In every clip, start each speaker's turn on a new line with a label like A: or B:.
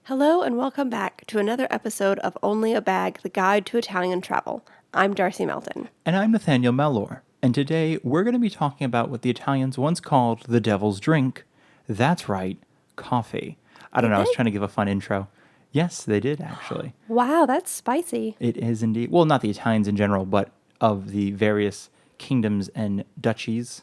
A: Hello and welcome back to another episode of Only a Bag, the Guide to Italian Travel. I'm Darcy Melton.
B: And I'm Nathaniel Mellor. And today we're going to be talking about what the Italians once called the devil's drink. That's right, coffee. I don't
A: Did
B: know, I was
A: they?
B: trying to give a fun intro. Yes, they did actually.
A: Wow, that's spicy.
B: It is indeed. Well, not the Italians in general, but of the various kingdoms and duchies.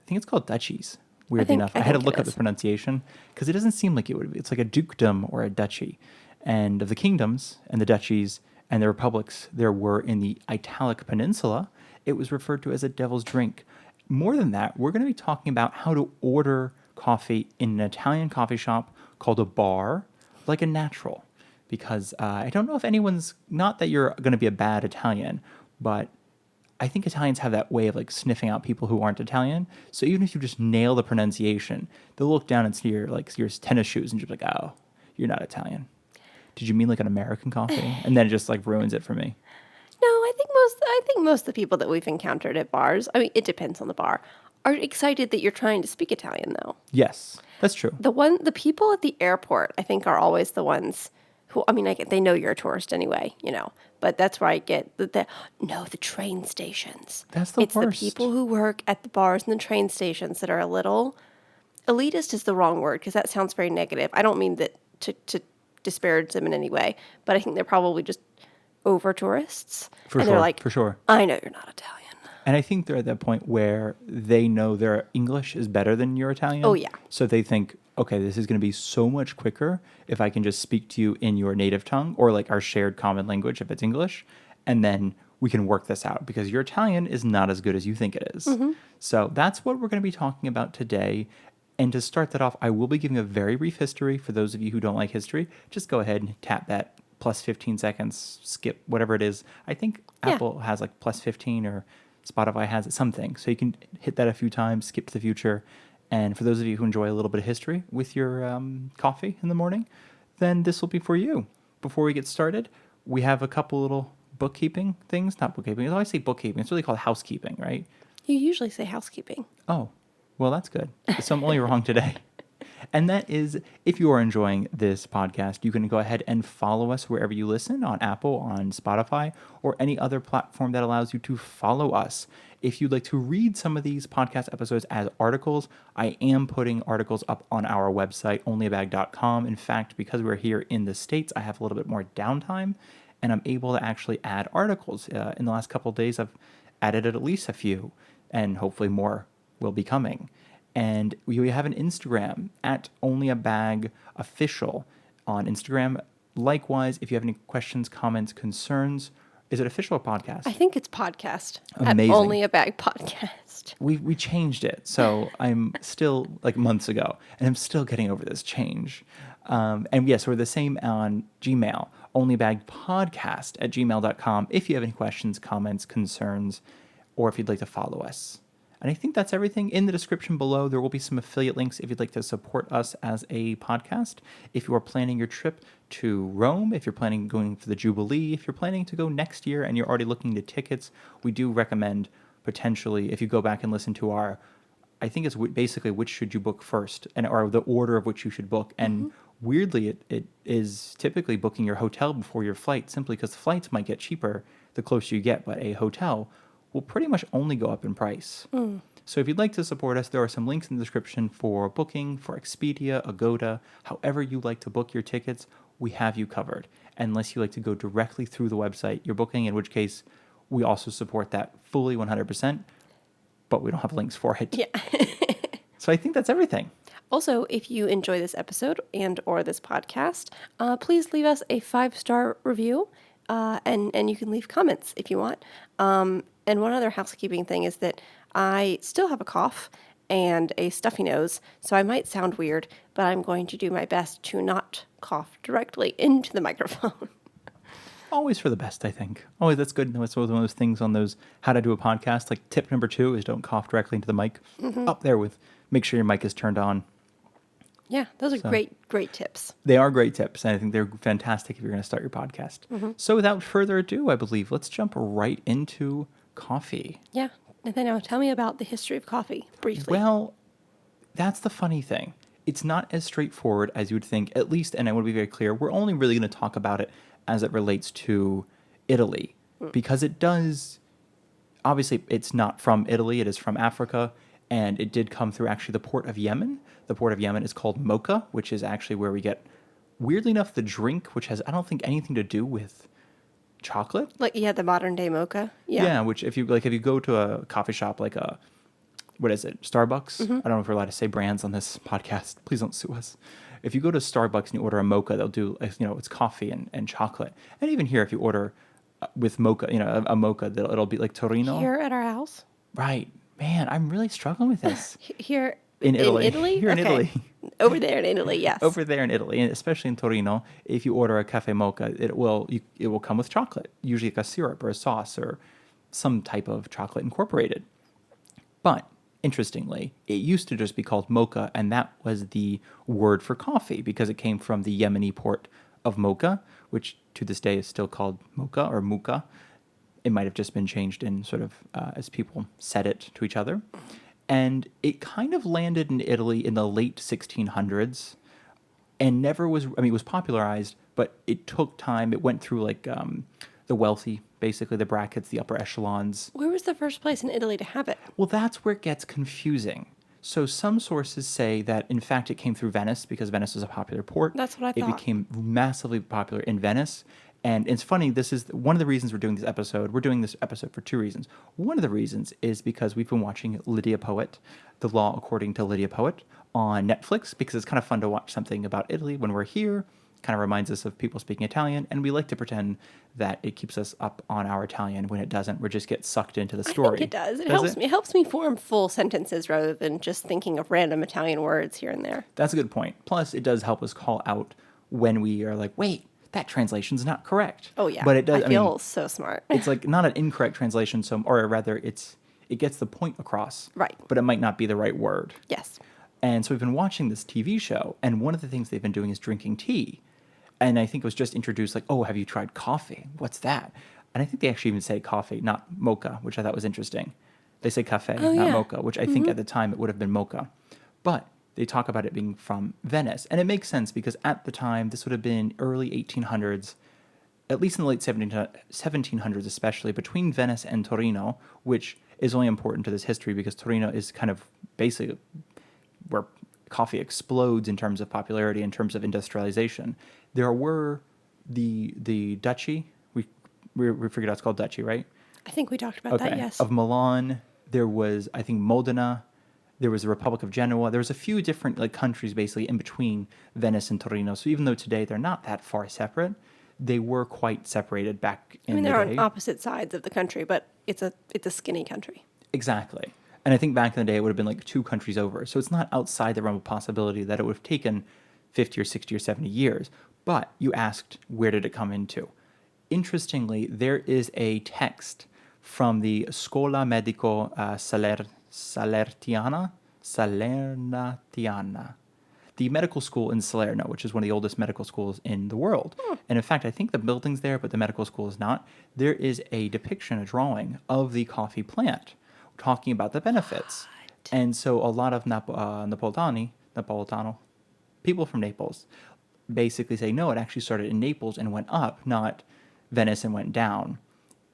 B: I think it's called duchies.
A: I
B: Weirdly
A: think
B: enough,
A: I
B: I had to
A: think
B: look
A: it
B: up the
A: is.
B: pronunciation because it doesn't seem like it would be. It's like a dukedom or a duchy. And of the kingdoms and the duchies and the republics there were in the Italic Peninsula, it was referred to as a devil's drink. More than that, we're going to be talking about how to order coffee in an Italian coffee shop called a bar, like a natural. Because I don't know if anyone's, not that you're going to be a bad Italian, but I think Italians have that way of like sniffing out people who aren't Italian. So even if you just nail the pronunciation, they'll look down and see your tennis shoes and just be like, oh, you're not Italian. Did you mean like an American coffee? And then it just like ruins it for me.
A: No, I think most of the people that we've encountered at bars, I mean, it depends on the bar, are excited that you're trying to speak Italian though.
B: Yes, that's true.
A: The people at the airport, I think, are always the ones who, I mean, they know you're a tourist anyway, but that's where I get the train stations.
B: That's the
A: It's the
B: worst.
A: people who work at the bars and the train stations that are a little, elitist is the wrong word because that sounds very negative. I don't mean that to disparage them in any way, but I think they're probably just over tourists.
B: For
A: And they're
B: sure,
A: like,
B: for sure.
A: I know you're not Italian.
B: And I think they're at that point where they know their English is better than your Italian.
A: Oh, yeah.
B: So they think, okay, this is going to be so much quicker if I can just speak to you in your native tongue or like our shared common language if it's English. And then we can work this out because your Italian is not as good as you think it is. So that's what we're going to be talking about today. And to start that off, I will be giving a very brief history for those of you who don't like history. Just go ahead and tap that plus 15 seconds, skip whatever it is. I think
A: Yeah.
B: Apple has like plus 15 or Spotify has it something. So you can hit that a few times, skip to the future. And for those of you who enjoy a little bit of history with your coffee in the morning, then this will be for you. Before we get started, we have a couple little bookkeeping things. Not bookkeeping. I always say bookkeeping. It's really called housekeeping, right?
A: You usually say housekeeping.
B: Oh, well, that's good. So I'm only wrong today. And that is, if you are enjoying this podcast, you can go ahead and follow us wherever you listen on Apple, on Spotify, or any other platform that allows you to follow us. If you'd like to read some of these podcast episodes as articles, I am putting articles up on our website, onlyabag.com. In fact, because we're here in the States, I have a little bit more downtime, and I'm able to actually add articles. In the last couple of days, I've added at least a few, and hopefully more will be coming. And we have an Instagram at onlyabagofficial on Instagram. Likewise, if you have any questions, comments, concerns, is it official or podcast?
A: I think it's podcast.
B: Amazing.
A: At Only a Bag podcast.
B: We changed it, so I'm still like months ago, and I'm still getting over this change. And yes, we're the same on Gmail, onlybagpodcast@gmail.com. If you have any questions, comments, concerns, or if you'd like to follow us. And I think that's everything. In the description below, there will be some affiliate links if you'd like to support us as a podcast. If you are planning your trip to Rome, if you're planning going for the Jubilee, if you're planning to go next year and you're already looking at tickets, we do recommend potentially, if you go back and listen to our, I think it's basically which should you book first, and or the order of which you should book. And weirdly, it is typically booking your hotel before your flight, simply because the flights might get cheaper the closer you get, but a hotel will pretty much only go up in price. So if you'd like to support us, there are some links in the description for booking, for Expedia, Agoda, however you like to book your tickets, we have you covered. Unless you like to go directly through the website you're booking, in which case we also support that fully 100%, but we don't have links for it.
A: Yeah.
B: So I think that's everything.
A: Also, if you enjoy this episode and or this podcast, please leave us a 5-star review, and you can leave comments if you want. And one other housekeeping thing is that I still have a cough and a stuffy nose, so I might sound weird, but I'm going to do my best to not cough directly into the microphone.
B: Always for the best, I think. Always, that's good. It's one of those things on those how to do a podcast. Like tip number 2 is don't cough directly into the mic. Up there with make sure your mic is turned on.
A: Yeah, those are great tips.
B: They are great tips, and I think they're fantastic if you're going to start your podcast. So without further ado, I believe, let's jump right into coffee.
A: Yeah. Nathaniel, tell me about the history of coffee briefly.
B: Well, that's the funny thing. it's not as straightforward as you would think, at least, and I want to be very clear, we're only really going to talk about it as it relates to Italy, because it does, obviously, it's not from Italy, it is from Africa, and it did come through actually the port of Yemen. The port of Yemen is called Mocha, which is actually where we get, weirdly enough, the drink, which has, I don't think, anything to do with chocolate.
A: Like, yeah, the modern day mocha. Yeah.
B: Yeah, which if you like, if you go to a coffee shop like a, what is it, Starbucks? I don't know if we're allowed to say brands on this podcast. Please don't sue us. If you go to Starbucks and you order a mocha, they'll do, it's coffee and chocolate. And even here, if you order with mocha, a mocha, it'll be like Torino.
A: Here at our house?
B: Right. Man, I'm really struggling with this.
A: Here
B: In Italy. Here in
A: Okay.
B: Italy.
A: Over there in Italy, yes.
B: Over there in Italy, and especially in Torino, if you order a cafe mocha, it will come with chocolate, usually like a syrup or a sauce or some type of chocolate incorporated. But interestingly, it used to just be called mocha, and that was the word for coffee because it came from the Yemeni port of Mocha, which to this day is still called mocha or muka. It might have just been changed in sort of as people said it to each other. And it kind of landed in Italy in the late 1600s and never was, I mean, it was popularized, but it took time. It went through like the wealthy, basically the brackets, the upper echelons.
A: Where was the first place in Italy to have it?
B: Well, that's where it gets confusing. So some sources say that, in fact, it came through Venice because Venice was a popular port.
A: That's what I
B: It
A: thought.
B: became massively popular in Venice. And it's funny, this is one of the reasons we're doing this episode. We're doing this episode for two reasons. One of the reasons is because we've been watching Lidia Poet, The Law According to Lidia Poet, on Netflix, because it's kind of fun to watch something about Italy when we're here. Kind of reminds us of people speaking Italian, and we like to pretend that it keeps us up on our Italian. When it doesn't, we just get sucked into the story.
A: I think it does. It helps me. It helps me form full sentences rather than just thinking of random Italian words here and there.
B: That's a good point. Plus, it does help us call out when we are like, wait, that translation's not correct.
A: Oh yeah,
B: But it does.
A: I feel so smart.
B: It's like not an incorrect translation, or rather, it gets the point across.
A: Right.
B: But it might not be the right word.
A: Yes.
B: And so we've been watching this TV show, and one of the things they've been doing is drinking tea. And I think it was just introduced like, oh, have you tried coffee? What's that? And I think they actually even say coffee, not mocha, which I thought was interesting. They say cafe, not
A: yeah.
B: mocha, which I think at the time it would have been mocha. But they talk about it being from Venice. And it makes sense because at the time, this would have been early 1800s, at least in the late 1700s especially, between Venice and Torino, which is only important to this history because Torino is kind of basically where coffee explodes in terms of popularity, in terms of industrialization. There were the duchy, we figured out it's called duchy, right?
A: I think we talked about that, yes.
B: Of Milan. There was, I think, Modena. There was the Republic of Genoa. There was a few different like countries basically in between Venice and Torino. So even though today they're not that far separate, they were quite separated back in the day.
A: They're on opposite sides of the country, but it's a skinny country.
B: Exactly. And I think back in the day it would have been like two countries over. So it's not outside the realm of possibility that it would have taken 50 or 60 or 70 years. But you asked, where did it come into? Interestingly, there is a text from the Scuola Medico Salernitana, the medical school in Salerno, which is one of the oldest medical schools in the world. And in fact, I think the building's there, but the medical school is not. There is a depiction, a drawing of the coffee plant, talking about the benefits.
A: What?
B: And so a lot of Napolitano, people from Naples, basically say, no, it actually started in Naples and went up, not Venice and went down.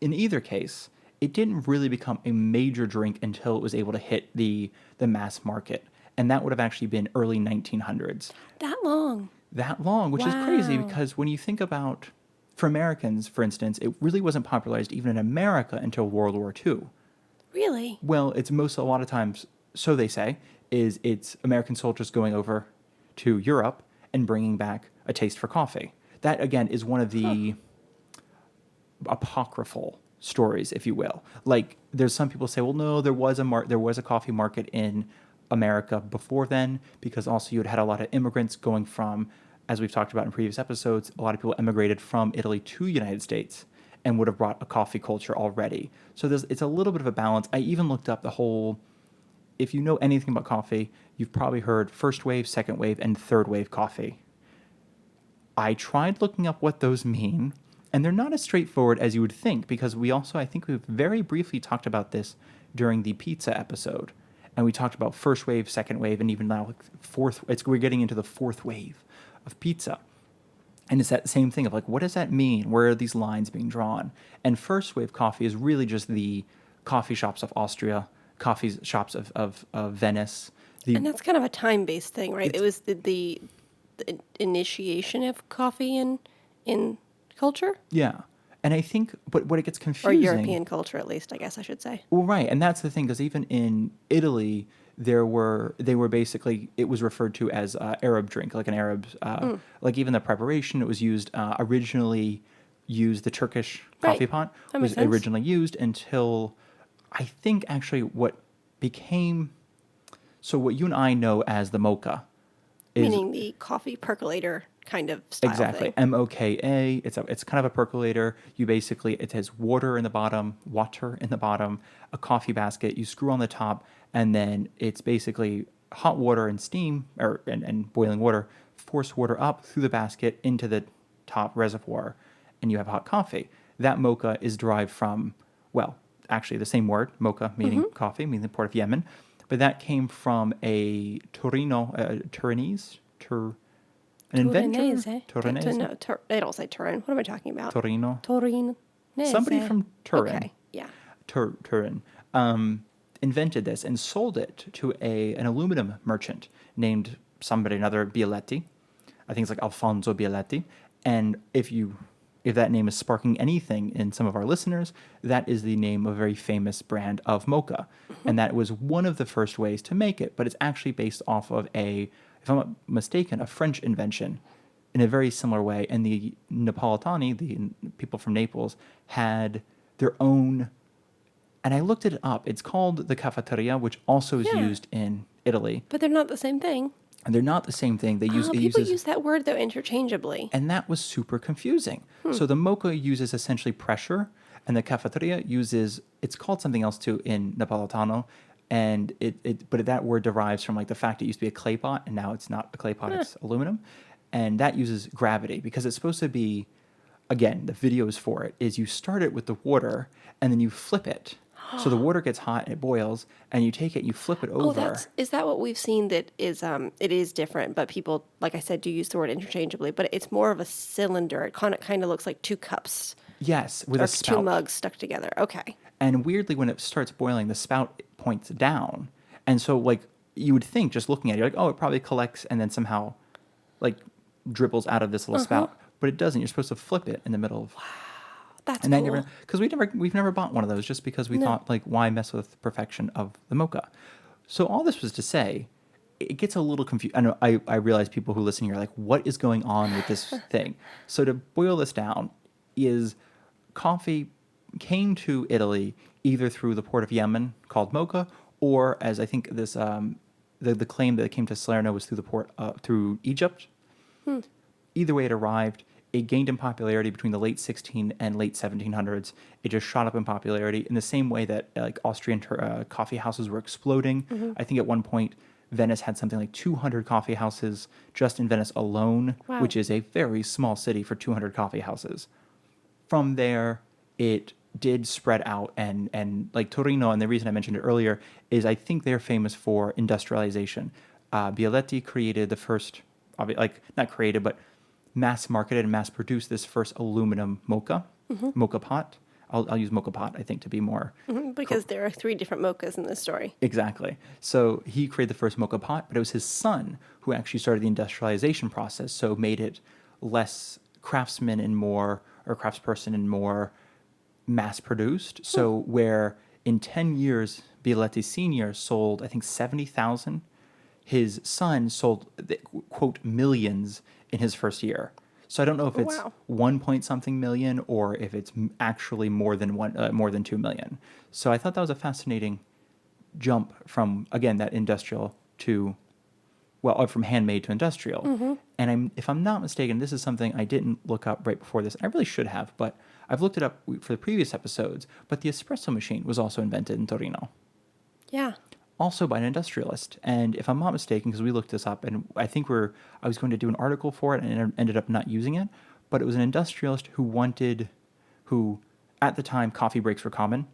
B: In either case, it didn't really become a major drink until it was able to hit the mass market. And that would have actually been early 1900s.
A: That long?
B: That long, which is crazy
A: Wow.
B: because when you think about, for Americans, for instance, it really wasn't popularized even in America until World War II.
A: Really?
B: Well, it's a lot of times, so they say, it's American soldiers going over to Europe and bringing back a taste for coffee. That, again, is one of the apocryphal stories, if you will. Like, there's some people say, well, no, there was a coffee market in America before then, because also you had a lot of immigrants going from, as we've talked about in previous episodes, a lot of people emigrated from Italy to the United States and would have brought a coffee culture already. So it's a little bit of a balance. I even looked up the whole, if you know anything about coffee, you've probably heard first wave, second wave, and third wave coffee. I tried looking up what those mean, and they're not as straightforward as you would think, because I think we've very briefly talked about this during the pizza episode. And we talked about first wave, second wave, and even now like fourth. We're getting into the fourth wave of pizza. And it's that same thing of like, what does that mean? Where are these lines being drawn? And first wave coffee is really just the coffee shops of Austria, coffee shops of Venice.
A: And that's kind of a time-based thing, right? It
B: It's
A: was the initiation of coffee in culture,
B: Yeah. And I think, but what it gets
A: or
B: confusing.
A: European culture, at least, I guess I should say.
B: Well, right, and that's the thing, because even in Italy, they were basically, it was referred to as Arab drink, like an Arab, like even the preparation, it was used originally used the Turkish coffee
A: Right.
B: pot
A: That
B: was
A: makes sense.
B: originally used until I think actually what became what you and I know as the mocha is
A: Meaning the coffee percolator kind of style
B: exactly
A: thing.
B: MOKA. It's kind of a percolator. You basically it has water in the bottom, a coffee basket. You screw on the top, and then it's basically hot water and steam and boiling water. Force water up through the basket into the top reservoir, and you have hot coffee. That mocha is derived from actually the same word mocha meaning coffee, meaning the port of Yemen, but that came from a an inventor,
A: Turinese.
B: Torinese,
A: No, they don't say Turin. What am I talking about?
B: Torino, somebody
A: Turinese.
B: from Turin,
A: Okay, yeah.
B: Turin, invented this and sold it to an aluminum merchant named another Bialetti. I think it's like Alfonso Bialetti. And if that name is sparking anything in some of our listeners, that is the name of a very famous brand of mocha. And that was one of the first ways to make it, but it's actually based off of if I'm not mistaken, a French invention in a very similar way. And the Napolitani, the people from Naples, had their own, and I looked it up. It's called the cafeteria, which also is
A: Yeah,
B: used in Italy.
A: but they're not the same thing.
B: And they're not the same thing. It
A: People
B: uses,
A: use that word, though, interchangeably.
B: and that was super confusing. So the mocha uses essentially pressure, and the cafeteria uses, it's called something else too in Napolitano. And but that word derives from like the fact it used to be a clay pot, and now it's not a clay pot, it's aluminum. And that uses gravity because it's supposed to be, again, the videos for it is you start it with the water and then you flip it. So the water gets hot and it boils, and you take it and you flip it
A: Oh,
B: over.
A: is that what we've seen that is it is different, but people, like I said, do use the word interchangeably, but it's more of a cylinder. It kind of looks like two cups
B: Yes, with
A: or
B: a
A: two
B: spout.
A: mugs stuck together. Okay.
B: And weirdly, when it starts boiling, the spout points down. And so, like, you would think just looking at it, you're like, oh, it probably collects and then somehow, like, dribbles out of this little spout. But it doesn't. You're supposed to flip it in the middle of.
A: That's
B: And that
A: cool.
B: because we've never bought one of those just because we
A: No.
B: thought, like, why mess with the perfection of the mocha? So all this was to say, it gets a little confused. I know I realize people who listen here are like, what is going on with this thing? So to boil this down, is coffee came to Italy either through the port of Yemen called Mocha, or as I think this the claim that it came to Salerno was through the port through Egypt. Either way, it arrived. It gained in popularity between the late 16 and late 1700s. It just shot up in popularity in the same way that like Austrian coffee houses were exploding. I think at one point Venice had something like 200 coffee houses just in Venice alone,
A: Wow.
B: which is a very small city for 200 coffee houses. From there, it did spread out and like Torino, and the reason I mentioned it earlier is I think they're famous for industrialization. Bialetti created the first, like not created, but mass marketed and mass produced this first aluminum mocha pot. I'll use mocha pot, I think, to be more
A: Because there are three different mochas in this story.
B: exactly. So he created the first mocha pot, but it was his son who actually started the industrialization process, so made it less craftsman and more, or craftsperson and more mass produced. So where in 10 years, Bialetti Sr. sold, I think, 70,000, his son sold, quote, millions in his first year. So I don't know if
A: Oh,
B: it's
A: wow.
B: 1 point something million or if it's actually more than more than 2 million. So I thought that was a fascinating jump from, again, that industrial to, from handmade to industrial. And if I'm not mistaken, this is something I didn't look up right before this. I really should have, but I've looked it up for the previous episodes. But the espresso machine was also invented in Torino,
A: Yeah.
B: also by an industrialist. And if I'm not mistaken, because we looked this up, and I think I was going to do an article for it, and ended up not using it. But it was an industrialist who at the time, coffee breaks were common.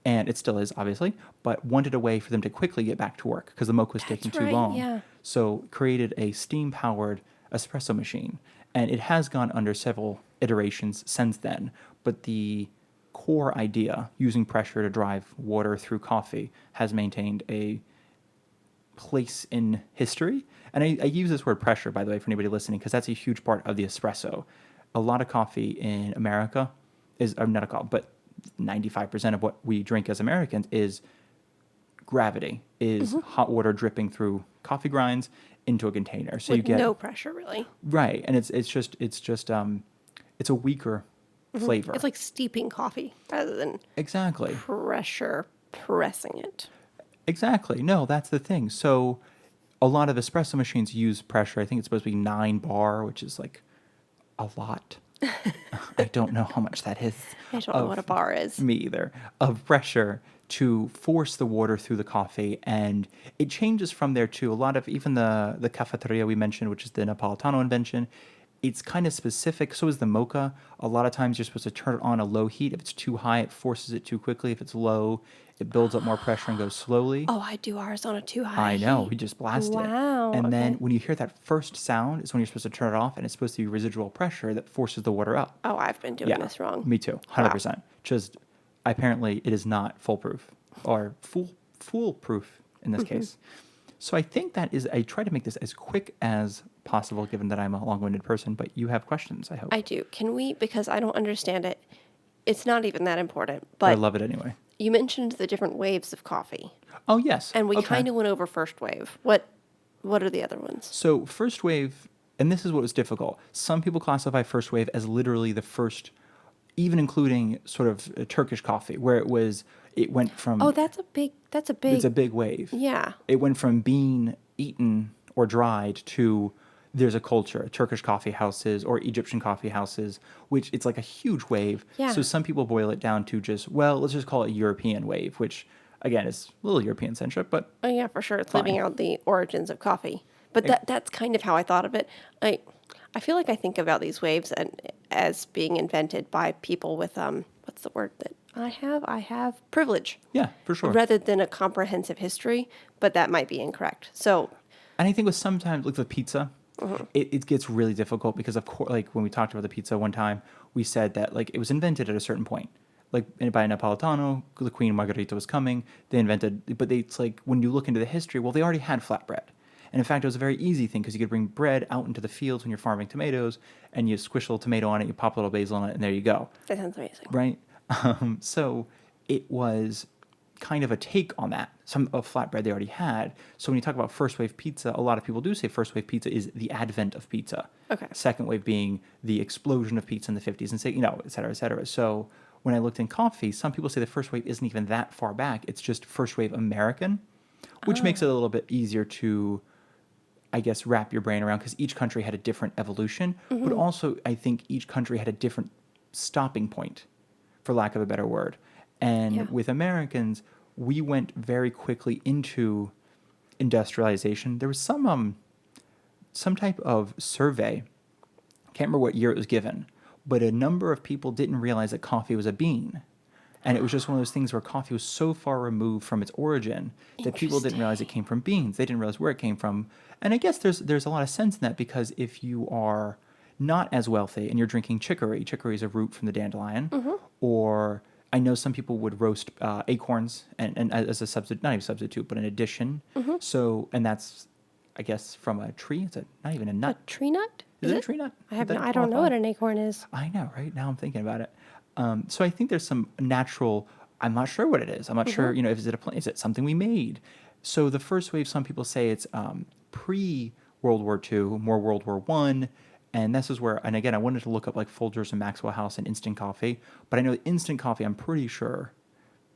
B: and it still is obviously, but wanted a way for them to quickly get back to work because the mocha was taking
A: That's
B: too
A: right.
B: long.
A: Yeah.
B: So created a steam-powered espresso machine, and it has gone under several iterations since then. But the core idea, using pressure to drive water through coffee, has maintained a place in history. And I use this word pressure, by the way, for anybody listening, because that's a huge part of the espresso. A lot of coffee in America is, or not a coffee, but 95% of what we drink as Americans is gravity, is hot water dripping through coffee grinds into a container. So you
A: With
B: get,
A: no pressure, really.
B: right, and it's a weaker
A: It's
B: flavor.
A: like steeping coffee rather than
B: Exactly.
A: pressure pressing it.
B: Exactly. No, that's the thing. So a lot of espresso machines use pressure. I think it's supposed to be 9 bar, which is like a lot. I don't know how much that is
A: I don't know what a
B: of
A: bar is.
B: me either, of pressure to force the water through the coffee. And it changes from there too. A lot of even the cafeteria we mentioned, which is the Napolitano invention, it's kind of specific. So is the mocha. A lot of times you're supposed to turn it on a low heat. If it's too high, it forces it too quickly. If it's low, it builds up more pressure and goes slowly.
A: Oh, I do ours on a too high
B: I know,
A: heat.
B: we just blasted it.
A: Wow.
B: And then
A: Okay.
B: when you hear that first sound is when you're supposed to turn it off, and it's supposed to be residual pressure that forces the water up.
A: Oh, I've been doing
B: Yeah,
A: this wrong.
B: me too,
A: Wow.
B: 100%. Just apparently it is not foolproof or foolproof in this case. So I think that is, I try to make this as quick as possible given that I'm a long-winded person, but you have questions, I hope.
A: I do. Can we, because I don't understand it, it's not even that important,
B: But I
A: but
B: love it anyway.
A: you mentioned the different waves of coffee,
B: Oh, yes.
A: and we
B: Okay.
A: kind of went over first wave. What are the other ones?
B: So first wave, and this is what was difficult. Some people classify first wave as literally the first, even including sort of Turkish coffee, where it went
A: Oh,
B: from,
A: that's a
B: it's
A: big,
B: a big wave.
A: yeah.
B: It went from being eaten or dried to there's a culture, Turkish coffee houses or Egyptian coffee houses, which it's like a huge wave.
A: Yeah.
B: So some people boil it down to just, well, let's just call it European wave, which again is a little European centric, but
A: Oh yeah, for sure. It's
B: fine.
A: leaving out the origins of coffee. But that's kind of how I thought of it. I feel like I think about these waves and as being invented by people with what's the word that I have? I have privilege.
B: Yeah, for sure.
A: Rather than a comprehensive history, but that might be incorrect. So,
B: And I think with sometimes, like with pizza, it gets really difficult because, of course, like when we talked about the pizza one time, we said that like it was invented at a certain point. Like by Napolitano, the Queen Margherita was coming. They invented, but it's like when you look into the history, well, they already had flatbread. And in fact, it was a very easy thing because you could bring bread out into the fields when you're farming tomatoes and you squish a little tomato on it, you pop a little basil on it, and there you go.
A: that sounds amazing.
B: Right? So it was kind of a take on that, some of flatbread they already had. So when you talk about first wave pizza, a lot of people do say first wave pizza is the advent of pizza.
A: Okay.
B: Second wave being the explosion of pizza in the 50s and say, et cetera, et cetera. So when I looked in coffee, some people say the first wave isn't even that far back. It's just first wave American, which makes it a little bit easier to, I guess, wrap your brain around because each country had a different evolution, but also I think each country had a different stopping point, for lack of a better word. And
A: Yeah.
B: with Americans, we went very quickly into industrialization. There was some type of survey, can't remember what year it was given, but a number of people didn't realize that coffee was a bean. And it was just one of those things where coffee was so far removed from its origin that people didn't realize it came from beans. They didn't realize where it came from. And I guess there's a lot of sense in that because if you are not as wealthy and you're drinking chicory, chicory is a root from the dandelion, or I know some people would roast acorns and as a substitute, not even substitute, but an addition. So, and that's, I guess, from a tree. It's not even a
A: A
B: nut.
A: tree nut?
B: Is it a tree nut? Would that
A: I don't know
B: qualify?
A: what an acorn is.
B: I know, right? Now I'm thinking about it. So I think there's some natural. I'm not sure what it is. I'm not sure. If is it a plant? Is it something we made? So the first wave, some people say it's pre World War II, more World War One, and this is where. And again, I wanted to look up like Folgers and Maxwell House and instant coffee, but I know instant coffee. I'm pretty sure.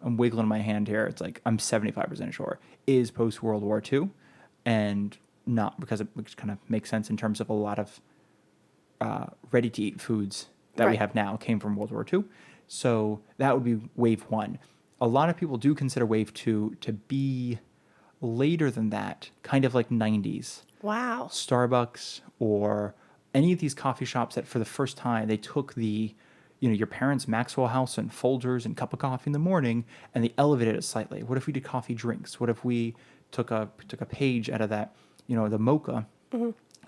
B: I'm wiggling my hand here. It's like I'm 75% sure is post World War II, and not because it which kind of makes sense in terms of a lot of ready-to-eat foods that we
A: Right.
B: have now came from World War II. So that would be wave one. A lot of people do consider wave two to be later than that, kind of like 90s.
A: Wow.
B: Starbucks or any of these coffee shops that for the first time they took the, your parents' Maxwell House and Folgers and cup of coffee in the morning, and they elevated it slightly? What if we did coffee drinks? What if we took a page out of that, the mocha?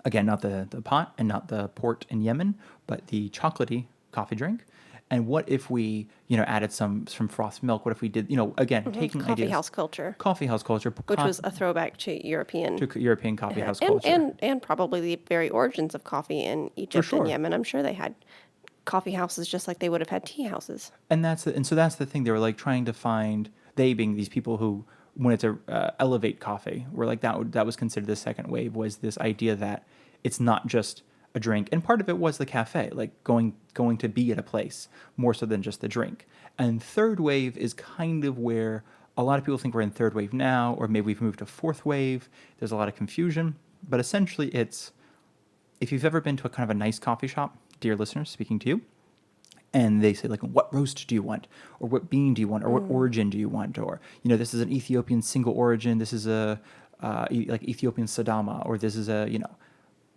B: Again, not the pot and not the port in Yemen, but the chocolatey coffee drink. And what if we, added some frothed milk? What if we did, again, taking
A: Coffee
B: ideas,
A: house culture,
B: coffee house culture,
A: which was a throwback to European
B: to European coffee house
A: and,
B: culture,
A: and probably the very origins of coffee in
B: for
A: Egypt and
B: sure.
A: Yemen. I'm sure they had coffee houses just like they would have had tea houses.
B: And so that's the thing. They were like trying to find, they being these people who wanted to elevate coffee, were like that was considered the second wave, was this idea that it's not just a drink, and part of it was the cafe, like going to be at a place more so than just the drink. And third wave is kind of where a lot of people think we're in third wave now, or maybe we've moved to fourth wave. There's a lot of confusion, but essentially it's, if you've ever been to a kind of a nice coffee shop, dear listeners, speaking to you, and they say like, what roast do you want, or what bean do you want, or what origin do you want, or this is an Ethiopian single origin, this is a like Ethiopian Sadama, or this is a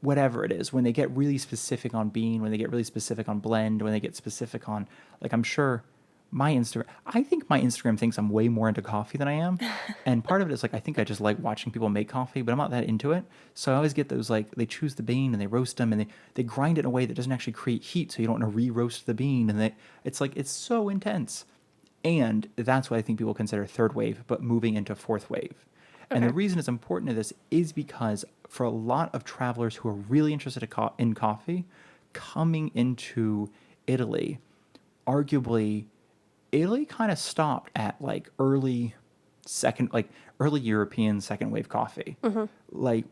B: whatever it is. When they get really specific on bean, when they get really specific on blend, when they get specific on, like, I'm sure I think my Instagram thinks I'm way more into coffee than I am. And part of it is like, I think I just like watching people make coffee, but I'm not that into it. So I always get those, like, they choose the bean and they roast them and they grind it in a way that doesn't actually create heat. So you don't want to re-roast the bean. And it's like, it's so intense. And that's what I think people consider third wave, but moving into fourth wave. And the
A: Okay.
B: reason it's important to this is because for a lot of travelers who are really interested in coffee, coming into Italy, arguably, Italy kind of stopped at like early European second wave coffee. Like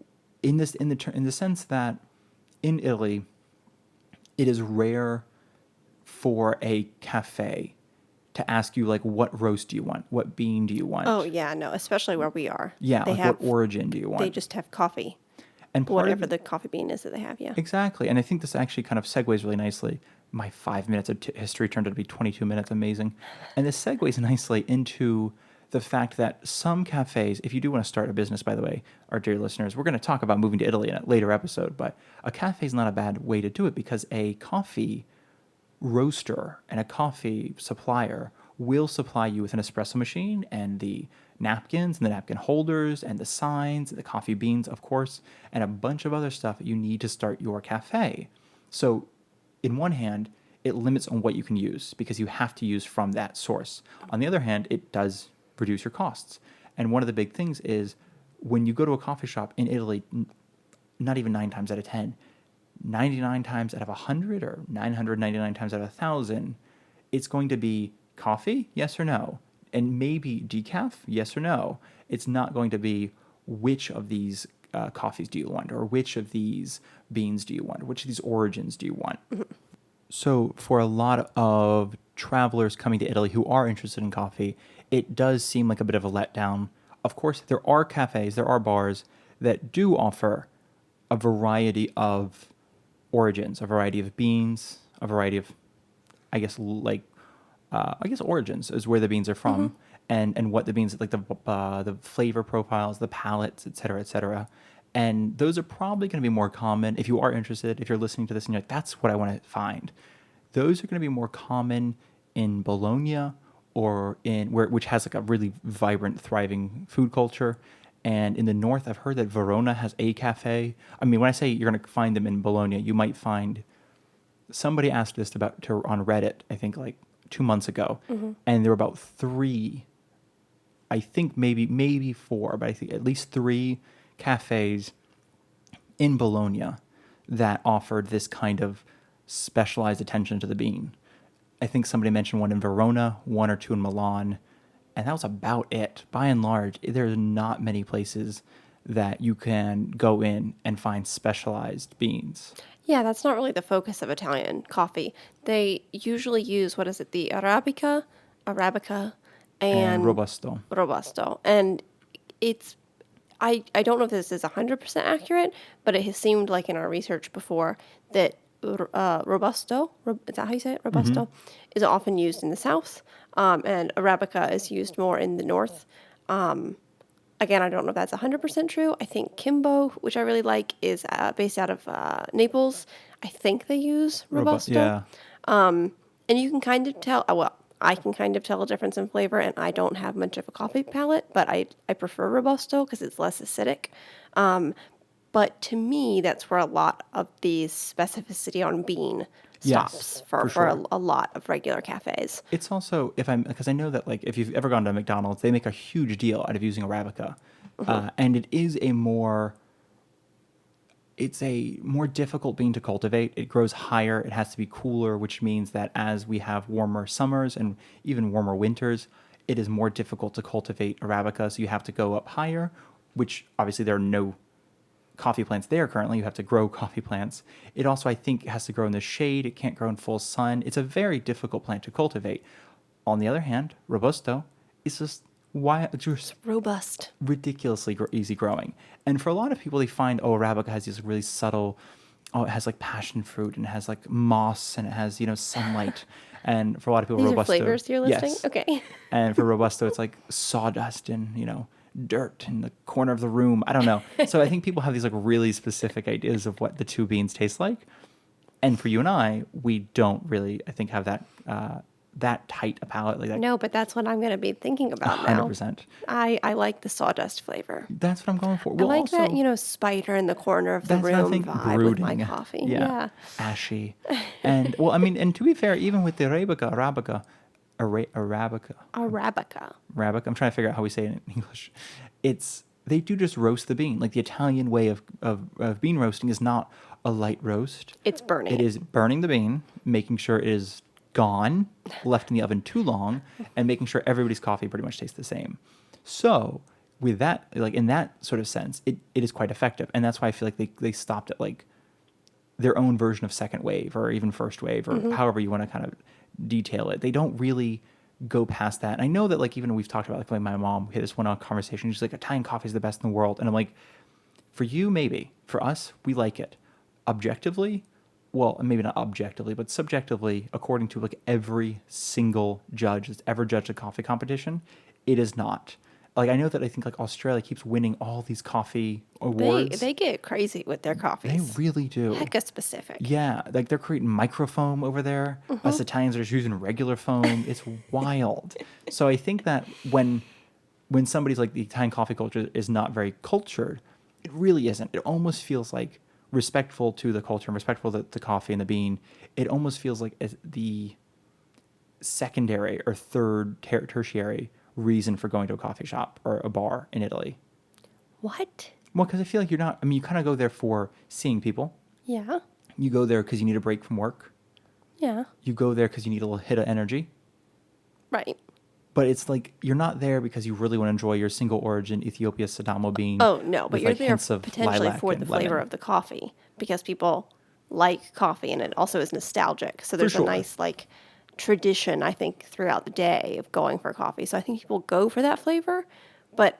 B: in the sense that in Italy, it is rare for a cafe to ask you like, what roast do you want? What bean do you
A: Oh
B: want?
A: yeah, no, especially where we are.
B: Yeah,
A: They
B: like what
A: have
B: origin do you
A: they
B: want?
A: just have coffee,
B: And part of
A: whatever the coffee bean is that they have. Yeah.
B: exactly, and I think this actually kind of segues really nicely. My 5 minutes of history turned out to be 22 minutes. Amazing, and this segues nicely into the fact that some cafes, if you do want to start a business, by the way, our dear listeners, we're going to talk about moving to Italy in a later episode, but a cafe is not a bad way to do it because a coffee roaster and a coffee supplier will supply you with an espresso machine and the napkins and the napkin holders and the signs and the coffee beans, of course, and a bunch of other stuff that you need to start your cafe. So, in one hand, it limits on what you can use because you have to use from that source. On the other hand, it does reduce your costs. And one of the big things is when you go to a coffee shop in Italy, not even 9 times out of 10, 99 times out of 100 or 999 times out of 1,000, it's going to be coffee, yes or no, and maybe decaf, yes or no. It's not going to be which of these coffees do you want, or which of these beans do you want, or which of these origins do you want. So for a lot of travelers coming to Italy who are interested in coffee, it does seem like a bit of a letdown. Of course, there are cafes, there are bars that do offer a variety of origins, a variety of beans, a variety of, I guess origins is where the beans are from, and what the beans, like the flavor profiles, the palettes, et cetera, et cetera. And those are probably going to be more common if you are interested. If you're listening to this and you're like, that's what I want to find, those are going to be more common in Bologna or in which has like a really vibrant, thriving food culture. And in the north, I've heard that Verona has a cafe. I mean, when I say you're going to find them in Bologna, you might find somebody asked this on Reddit, I think like 2 months ago, and there were about three, I think maybe four, but I think at least three cafes in Bologna that offered this kind of specialized attention to the bean. I think somebody mentioned one in Verona, one or two in Milan, and that was about it. By and large, there's not many places that you can go in and find specialized beans.
A: Yeah, that's not really the focus of Italian coffee. They usually use, what is it, the Arabica,
B: And
A: and
B: Robusto.
A: Robusto. And it's, I don't know if this is 100% accurate, but it has seemed like in our research before that Robusto, is that how you say it? Robusto, is often used in the south, and Arabica is used more in the north. Again, I don't know if that's 100% true. I think Kimbo, which I really like, is based out of Naples. I think they use Robusto.
B: Yeah.
A: And you can kind of tell, well, I can kind of tell a difference in flavor, and I don't have much of a coffee palate, but I prefer Robusto because it's less acidic. But to me, that's where a lot of the specificity on bean
B: Yes,
A: stops
B: for
A: for
B: sure.
A: a lot of regular cafes.
B: It's also, if I'm, because I know that like if you've ever gone to McDonald's, they make a huge deal out of using Arabica, and it is a more, it's a more difficult bean to cultivate. It grows higher. It has to be cooler, which means that as we have warmer summers and even warmer winters, it is more difficult to cultivate Arabica. So you have to go up higher, which obviously there are no coffee plants there currently. You have to grow coffee plants. It also, I think, has to grow in the shade. It can't grow in full sun. It's a very difficult plant to cultivate. On the other hand, Robusto is just
A: Robust.
B: ridiculously easy growing. And for a lot of people, they find, oh, Arabica has these really subtle, oh, it has like passion fruit and it has like moss and it has, sunlight. And for a lot of people,
A: These are
B: Robusto,
A: flavors you're listing?
B: yes.
A: Okay.
B: And for Robusto, it's like sawdust and, dirt in the corner of the room. I don't know. So I think people have these like really specific ideas of what the two beans taste like. And for you and I, we don't really, I think, have that tight a palate like that.
A: No, but that's what I'm going to be thinking about now.
B: 100%.
A: I like the sawdust flavor.
B: That's what I'm going for.
A: I
B: Well,
A: like that,
B: also,
A: spider in the corner of the
B: that's another
A: room
B: thing.
A: vibe with my
B: Brooding.
A: coffee.
B: Yeah.
A: Yeah.
B: Ashy. And well, I mean, and to be fair, even with the Arabica,
A: Arabica.
B: I'm trying to figure out how we say it in English. They do just roast the bean. Like the Italian way of bean roasting is not a light roast.
A: It's burning
B: It
A: it.
B: is burning the bean, making sure it is gone, left in the oven too long, and making sure everybody's coffee pretty much tastes the same. So with that, like in that sort of sense, it is quite effective. And that's why I feel like they stopped at like their own version of second wave or even first wave or however you want to kind of detail it. They don't really go past that. And I know that like even we've talked about like my mom, we had this one on conversation. She's like, Italian coffee is the best in the world. And I'm like, for you, maybe. For us, we like it. Objectively, well, maybe not objectively, but subjectively, according to like every single judge that's ever judged a coffee competition, it is not. Like I know that I think like Australia keeps winning all these coffee awards.
A: They get crazy with their
B: They
A: coffees.
B: really do.
A: Hecka specific.
B: Yeah, like they're creating microfoam over there. Us Italians are just using regular foam. It's wild. So I think that when somebody's like the Italian coffee culture is not very cultured, it really isn't. It almost feels like respectful to the culture and respectful to the coffee and the bean. It almost feels like the secondary or third tertiary reason for going to a coffee shop or a bar in Italy.
A: What?
B: Well, because I feel like you're not. I mean, you kind of go there for seeing people.
A: Yeah.
B: You go there because you need a break from work.
A: Yeah.
B: You go there because you need a little hit of energy.
A: Right.
B: But it's like you're not there because you really want to enjoy your single origin Ethiopia Sidamo bean.
A: Oh, no, but
B: with,
A: you're
B: like,
A: there
B: hints of
A: potentially
B: lilac
A: for
B: and
A: the flavor
B: lemon.
A: of the coffee because people like coffee and it also is nostalgic. So there's
B: sure.
A: a nice like tradition I think throughout the day of going for coffee. So I think people go for that flavor, but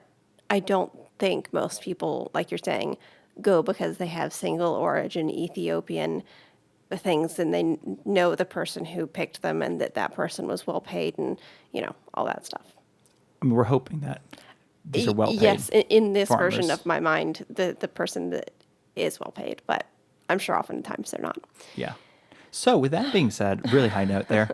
A: I don't think most people, like you're saying, go because they have single origin Ethiopian things and they know the person who picked them and that person was well paid and all that stuff.
B: I mean, we're hoping that these are well paid.
A: Yes, in this version
B: farmers.
A: of my mind, the person that is well paid, but I'm sure oftentimes they're not.
B: Yeah. So with that being said, really high note there.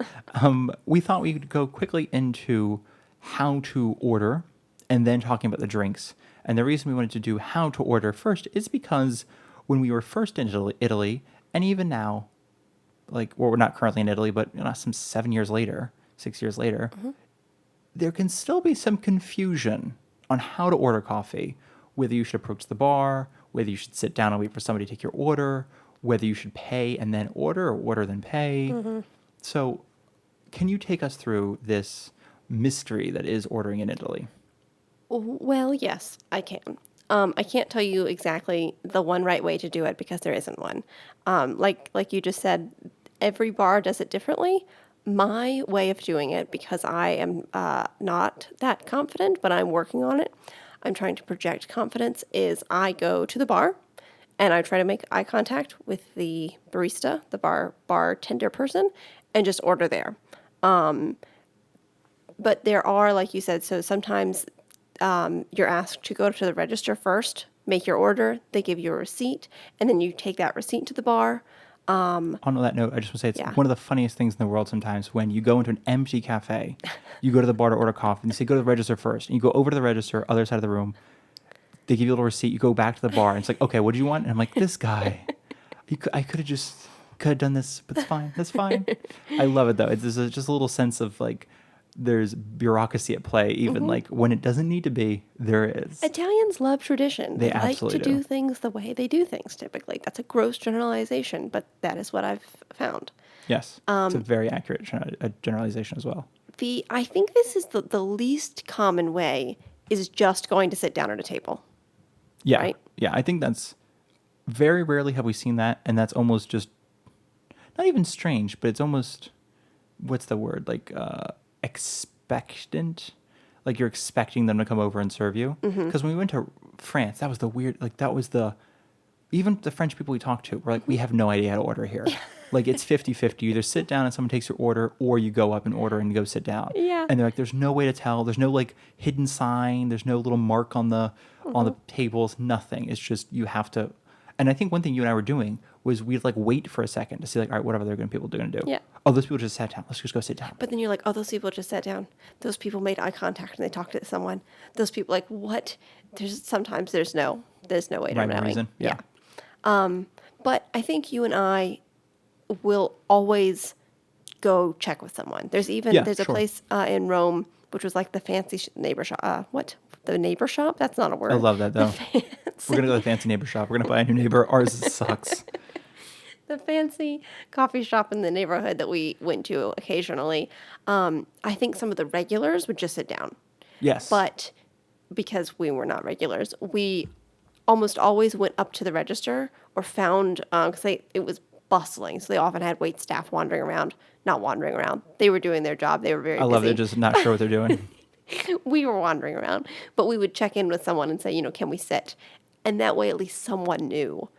B: We thought we could go quickly into how to order and then talking about the drinks. And the reason we wanted to do how to order first is because when we were first in Italy and even now, like, well, we're not currently in Italy, but some 6 years later, there can still be some confusion on how to order coffee, whether you should approach the bar, whether you should sit down and wait for somebody to take your order, whether you should pay and then order or order then pay. So can you take us through this mystery that is ordering in Italy?
A: Well, yes, I can. I can't tell you exactly the one right way to do it because there isn't one. Like you just said, every bar does it differently. My way of doing it, because I am not that confident, but I'm working on it. I'm trying to project confidence. Is I go to the bar, and I try to make eye contact with the barista, the bartender person, and just order there. But there are, like you said, so sometimes you're asked to go to the register first, make your order, they give you a receipt, and then you take that receipt to the bar.
B: On that note, I just want to say it's
A: Yeah.
B: one of the funniest things in the world sometimes when you go into an empty cafe, you go to the bar to order coffee, and they say, go to the register first. And you go over to the register, other side of the room. They give you a little receipt. You go back to the bar, and it's like, okay, what do you want? And I'm like, this guy. I could have just done this, but it's fine. That's fine. I love it, though. There's just a little sense of, like, there's bureaucracy at play, even, like, when it doesn't need to be, there is.
A: Italians love tradition.
B: They
A: They like to
B: absolutely
A: do
B: do.
A: things the way they do things typically. That's a gross generalization, but that is what I've found.
B: Yes. It's a very accurate generalization as well.
A: I think this is the least common way is just going to sit down at a table.
B: Yeah.
A: Right?
B: Yeah. I think that's very rarely have we seen that. And that's almost just not even strange, but it's almost, what's the word? Like, expectant. Like you're expecting them to come over and serve you. Because when we went to France, that was the weird, like that was even the French people we talked to were like, we have no idea how to order here. Like it's 50-50. You either sit down and someone takes your order or you go up and order and go sit down.
A: Yeah.
B: And they're like, there's no way to tell. There's no like hidden sign. There's no little mark on the tables. Nothing. It's just you have to. And I think one thing you and I were doing was we'd like wait for a second to see like, all right, what other people are going to do?
A: Yeah.
B: Oh, those people just sat down. Let's just go sit down.
A: But then you're like, oh, those people just sat down. Those people made eye contact and they talked to someone. Those people, like, what? Sometimes there's no way to
B: Rhyme and
A: knowing.
B: reason. Yeah.
A: But I think you and I will always go check with someone. There's a
B: sure.
A: place in Rome which was like the fancy neighbor shop. What? The neighbor shop? That's not a word.
B: I love that though. We're gonna go to the fancy neighbor shop. We're gonna buy a new neighbor. Ours sucks.
A: The fancy coffee shop in the neighborhood that we went to occasionally. I think some of the regulars would just sit down.
B: Yes.
A: But because we were not regulars, we almost always went up to the register or found, because it was bustling. So they often had wait staff not wandering around. They were doing their job. They were very
B: I love
A: busy.
B: they're just not sure what they're doing.
A: We were wandering around, but we would check in with someone and say, can we sit? And that way at least someone knew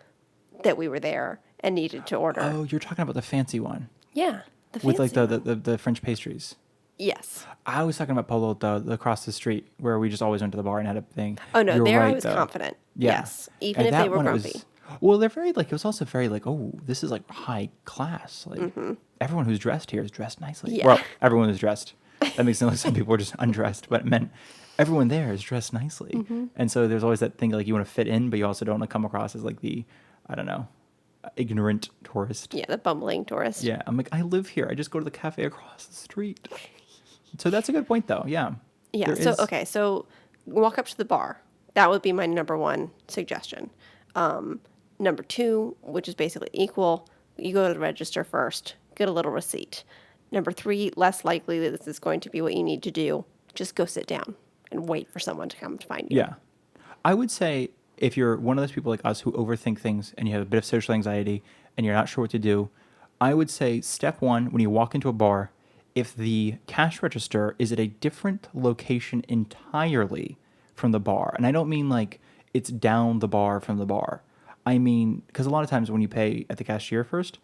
A: that we were there and needed to order.
B: Oh, you're talking about the fancy one
A: Yeah. The
B: with like
A: fancy one.
B: the French pastries.
A: Yes.
B: I was talking about Polo, the across the street where we just always went to the bar and had a thing.
A: Oh, no,
B: You're
A: there I
B: right,
A: was
B: though.
A: confident.
B: Yeah.
A: Yes. Even
B: And
A: if
B: that
A: they were
B: one,
A: grumpy.
B: well, they're very like, it was also very like, oh, this is like high class. Like everyone who's dressed here is dressed nicely.
A: Yeah.
B: Well, everyone is dressed. That makes it sound like some people are just undressed, but it meant everyone there is dressed nicely. And so there's always that thing like you want to fit in, but you also don't want to come across as like the, I don't know, ignorant tourist.
A: Yeah, the bumbling tourist.
B: Yeah. I'm like, I live here. I just go to the cafe across the street. So that's a good point though. Yeah.
A: Yeah.
B: There is-
A: Okay. So walk up to the bar. That would be my number one suggestion. Number two, which is basically equal, you go to the register first, get a little receipt. Number three, less likely that this is going to be what you need to do. Just go sit down and wait for someone to come to find you.
B: Yeah. I would say if you're one of those people like us who overthink things and you have a bit of social anxiety and you're not sure what to do, I would say step one, when you walk into a bar, if the cash register is at a different location entirely from the bar, and I don't mean like it's down the bar from the bar. I mean, because a lot of times when you pay at the cashier first,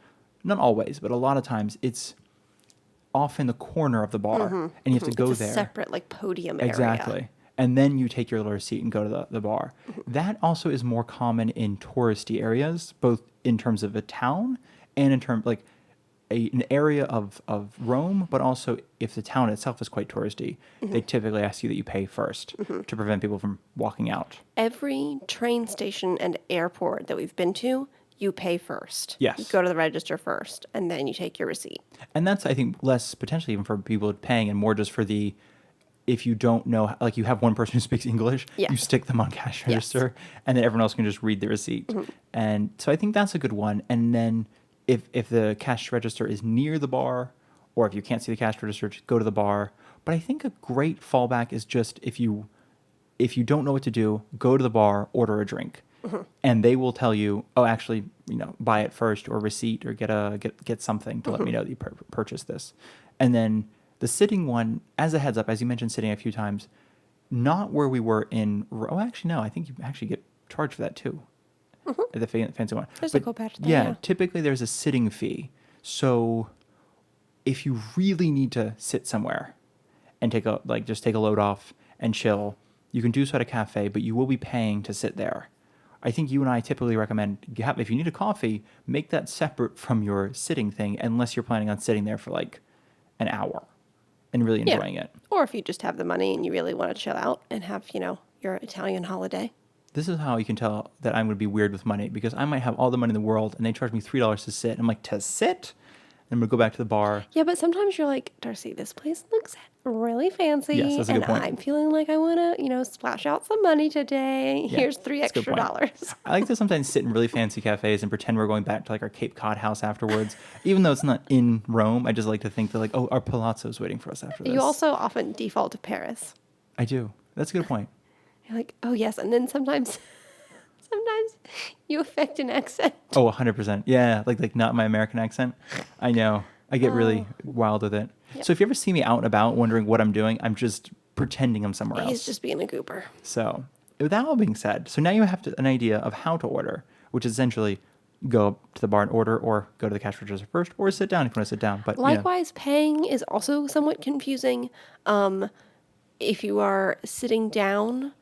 B: not always, but a lot of times it's off in the corner of the bar and you have to go
A: It's a
B: there.
A: separate like podium area.
B: Exactly. And then you take your little receipt and go to the bar. That also is more common in touristy areas, both in terms of a town and in terms like an area of Rome, but also if the town itself is quite touristy, they typically ask you that you pay first to prevent people from walking out.
A: Every train station and airport that we've been to, you pay first.
B: Yes.
A: You go to the register first, and then you take your receipt.
B: And that's, I think, less potentially even for people paying and more just for the, if you don't know, like you have one person who speaks English,
A: Yeah.
B: you stick them on cash
A: Yes.
B: register and then everyone else can just read the receipt. And so I think that's a good one. And then if the cash register is near the bar or if you can't see the cash register, just go to the bar. But I think a great fallback is just if you don't know what to do, go to the bar, order a drink. And they will tell you, oh, actually, buy it first or receipt or get something to let me know that you purchased this. And then the sitting one, as a heads up, as you mentioned sitting a few times, not where we were in, oh, actually, no, I think you actually get charged for that too. At the fancy one.
A: There's a co-patch there,
B: Yeah,
A: yeah.
B: typically there's a sitting fee. So if you really need to sit somewhere and take a load off and chill, you can do so at a cafe, but you will be paying to sit there. I think you and I typically recommend if you need a coffee, make that separate from your sitting thing, unless you're planning on sitting there for like an hour and really
A: Yeah.
B: enjoying it.
A: Or if you just have the money and you really want to chill out and have, your Italian holiday.
B: This is how you can tell that I'm going to be weird with money, because I might have all the money in the world and they charge me $3 to sit. I'm like, to sit? And I'm going to go back to the bar.
A: Yeah, but sometimes you're like, Darcy, this place looks really
B: Yes,
A: fancy,
B: that's a good
A: and
B: point.
A: I'm feeling like I want to, splash out some money today.
B: Yeah,
A: Here's three
B: that's a good
A: extra
B: point.
A: dollars.
B: I like to sometimes sit in really fancy cafes and pretend we're going back to like our Cape Cod house afterwards. Even though it's not in Rome, I just like to think that like, oh, our palazzo's waiting for us after this.
A: You also often default to Paris.
B: I do. That's a good point.
A: You're like, oh yes, and then sometimes you affect an accent.
B: Oh, 100%. Yeah, like not my American accent. I know. I get really wild with it.
A: Yep.
B: So if you ever see me out and about wondering what I'm doing, I'm just pretending I'm somewhere
A: He's
B: else.
A: just being a goober.
B: So with that all being said, so now you have an idea of how to order, which is essentially go up to the bar and order, or go to the cash register first, or sit down if you want to sit down. But
A: Likewise, paying is also somewhat confusing. If you are sitting down,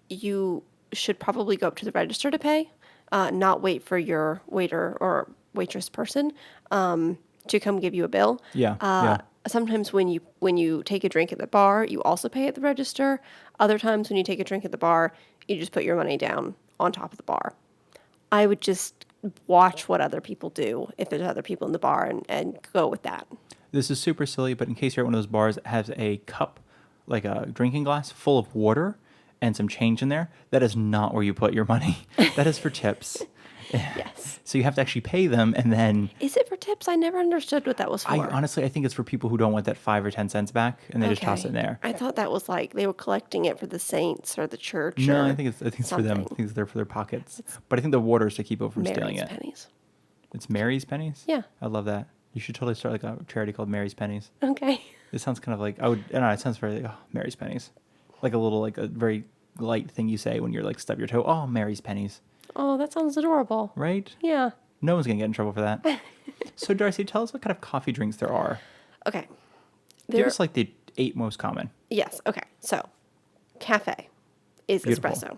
A: you should probably go up to the register to pay, not wait for your waiter or waitress person to come give you a bill.
B: Yeah.
A: Sometimes when you take a drink at the bar, you also pay at the register. Other times when you take a drink at the bar, you just put your money down on top of the bar. I would just watch what other people do if there's other people in the bar and go with that.
B: This is super silly, but in case you're at one of those bars that has a cup, like a drinking glass full of water and some change in there, that is not where you put your money. That is for tips.
A: Yes.
B: So you have to actually pay them, and then
A: Is it for tips? I never understood what that was for.
B: I think it's for people who don't want that 5 or 10 cents back, and they just toss it in there.
A: I thought that was like they were collecting it for the saints or the church.
B: No,
A: or
B: I think it's for them. I
A: something.
B: think it's there for their pockets. But I think the water is to keep people from stealing
A: Mary's
B: it.
A: pennies.
B: It's Mary's Pennies?
A: Yeah.
B: I love that. You should totally start like a charity called Mary's Pennies.
A: Okay.
B: It sounds kind of like, I don't know, it sounds very like, oh, Mary's Pennies. Like a very light thing you say when you're like stub your toe. Oh, Mary's Pennies.
A: Oh, that sounds adorable.
B: Right?
A: Yeah.
B: No one's going to get in trouble for that. So, Darcy, tell us what kind of coffee drinks there are.
A: Okay.
B: Give us like the 8 most common.
A: Yes. Okay. So, cafe is
B: Beautiful.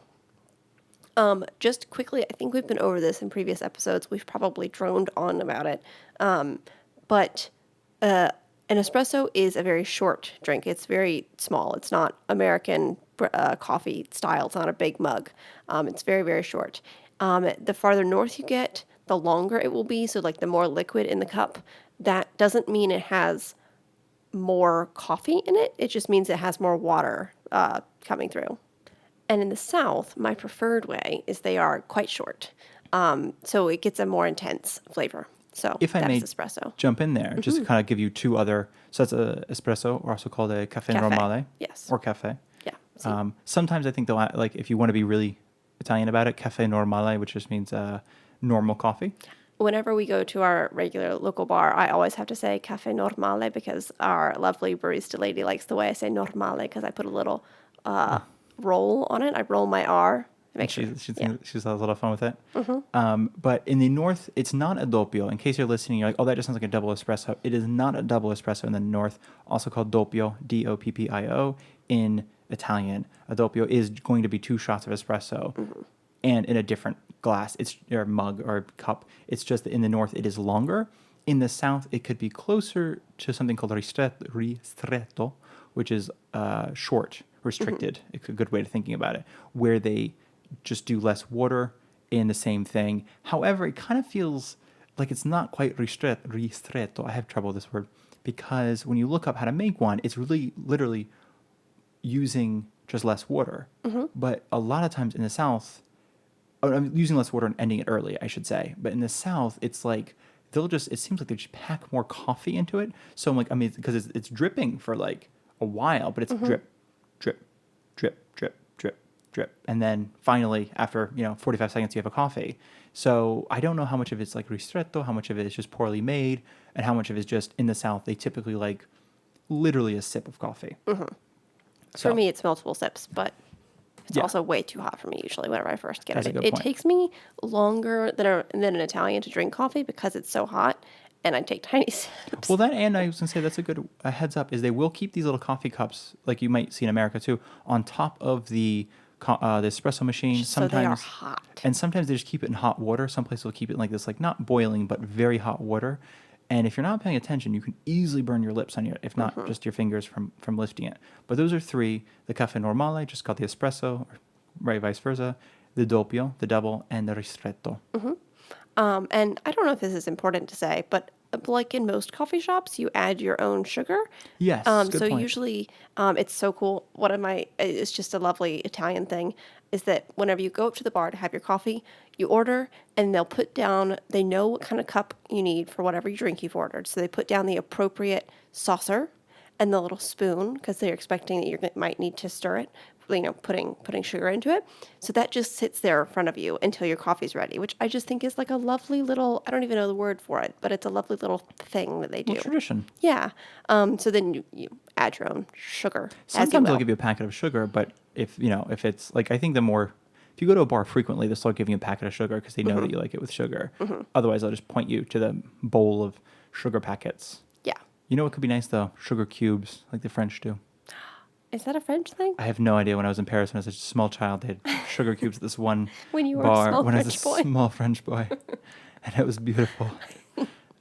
A: espresso. Just quickly, I think we've been over this in previous episodes. We've probably droned on about it. But an espresso is a very short drink. It's very small. It's not American coffee style. It's not a big mug. It's very, very short. The farther north you get, the longer it will be. So like the more liquid in the cup. That doesn't mean it has more coffee in it. It just means it has more water coming through. And in the South, my preferred way is they are quite short. So it gets a more intense flavor. So
B: If I
A: that
B: may
A: is espresso.
B: jump in there, just to kind of give you 2 other. So that's a espresso, or also called a cafe normale.
A: Yes.
B: Or cafe.
A: Yeah.
B: Sometimes I think though, like if you want to be really Italian about it, cafe normale, which just means normal coffee.
A: Whenever we go to our regular local bar, I always have to say cafe normale because our lovely barista lady likes the way I say normale because I put a little roll on it. I roll my R. Make sure.
B: She has a lot of fun with it. But in the north, it's not a doppio. In case you're listening, you're like, oh, that just sounds like a double espresso. It is not a double espresso in the north, also called doppio, Doppio, in Italian. A doppio is going to be 2 shots of espresso and in a different glass, or mug or cup. It's just that in the north, it is longer. In the south, it could be closer to something called ristretto, which is short, restricted. It's a good way of thinking about it, where they just do less water in the same thing. However, it kind of feels like it's not quite ristretto. I have trouble with this word because when you look up how to make one, it's really literally using just less water. But a lot of times in the South, I'm using less water and ending it early, I should say. But in the South, it's like it seems like they just pack more coffee into it. So I'm like, because it's dripping for like a while, but it's drip, drip, drip, drip, drip, drip. And then finally, after, 45 seconds, you have a coffee. So I don't know how much of it's like ristretto, how much of it is just poorly made, and how much of it is just in the South, they typically like literally a sip of coffee.
A: For me, it's multiple sips, but it's also way too hot for me usually whenever I first get
B: That's a
A: it.
B: good
A: It
B: point.
A: takes me longer than an Italian to drink coffee because it's so hot, and I take tiny sips.
B: Well, and I was going to say that's a good heads up, is they will keep these little coffee cups, like you might see in America too, on top of the the espresso machine.
A: So they are
B: Sometimes,
A: hot.
B: and sometimes they just keep it in hot water. Some places will keep it in like this, like not boiling, but very hot water. And if you're not paying attention, you can easily burn your lips on your, if not just your fingers from lifting it. But those are three: the caffè normale, just called the espresso, or right, vice versa, the doppio, the double, and the ristretto.
A: And I don't know if this is important to say, but like in most coffee shops, you add your own sugar.
B: Yes, good
A: So
B: point.
A: usually, it's so cool. It's just a lovely Italian thing, is that whenever you go up to the bar to have your coffee, you order and they'll put down, they know what kind of cup you need for whatever drink you've ordered. So they put down the appropriate saucer and the little spoon because they're expecting that you might need to stir it, putting sugar into it. So that just sits there in front of you until your coffee's ready, which I just think is like a lovely little, I don't even know the word for it, but it's a lovely little thing that they do.
B: Well, tradition.
A: Yeah. So then you add your own sugar as you
B: Sometimes they'll
A: will.
B: give you a packet of sugar, but if it's like, I think the more, if you go to a bar frequently, they'll start giving you a packet of sugar because they know that you like it with sugar. Otherwise, they'll just point you to the bowl of sugar packets.
A: Yeah.
B: You know what could be nice though? Sugar cubes, like the French do.
A: Is that a French thing?
B: I have no idea. When I was in Paris, when I was a small child, they had sugar cubes at this one
A: When you were a
B: bar.
A: small
B: When I was a
A: French boy.
B: small French boy, and it was beautiful.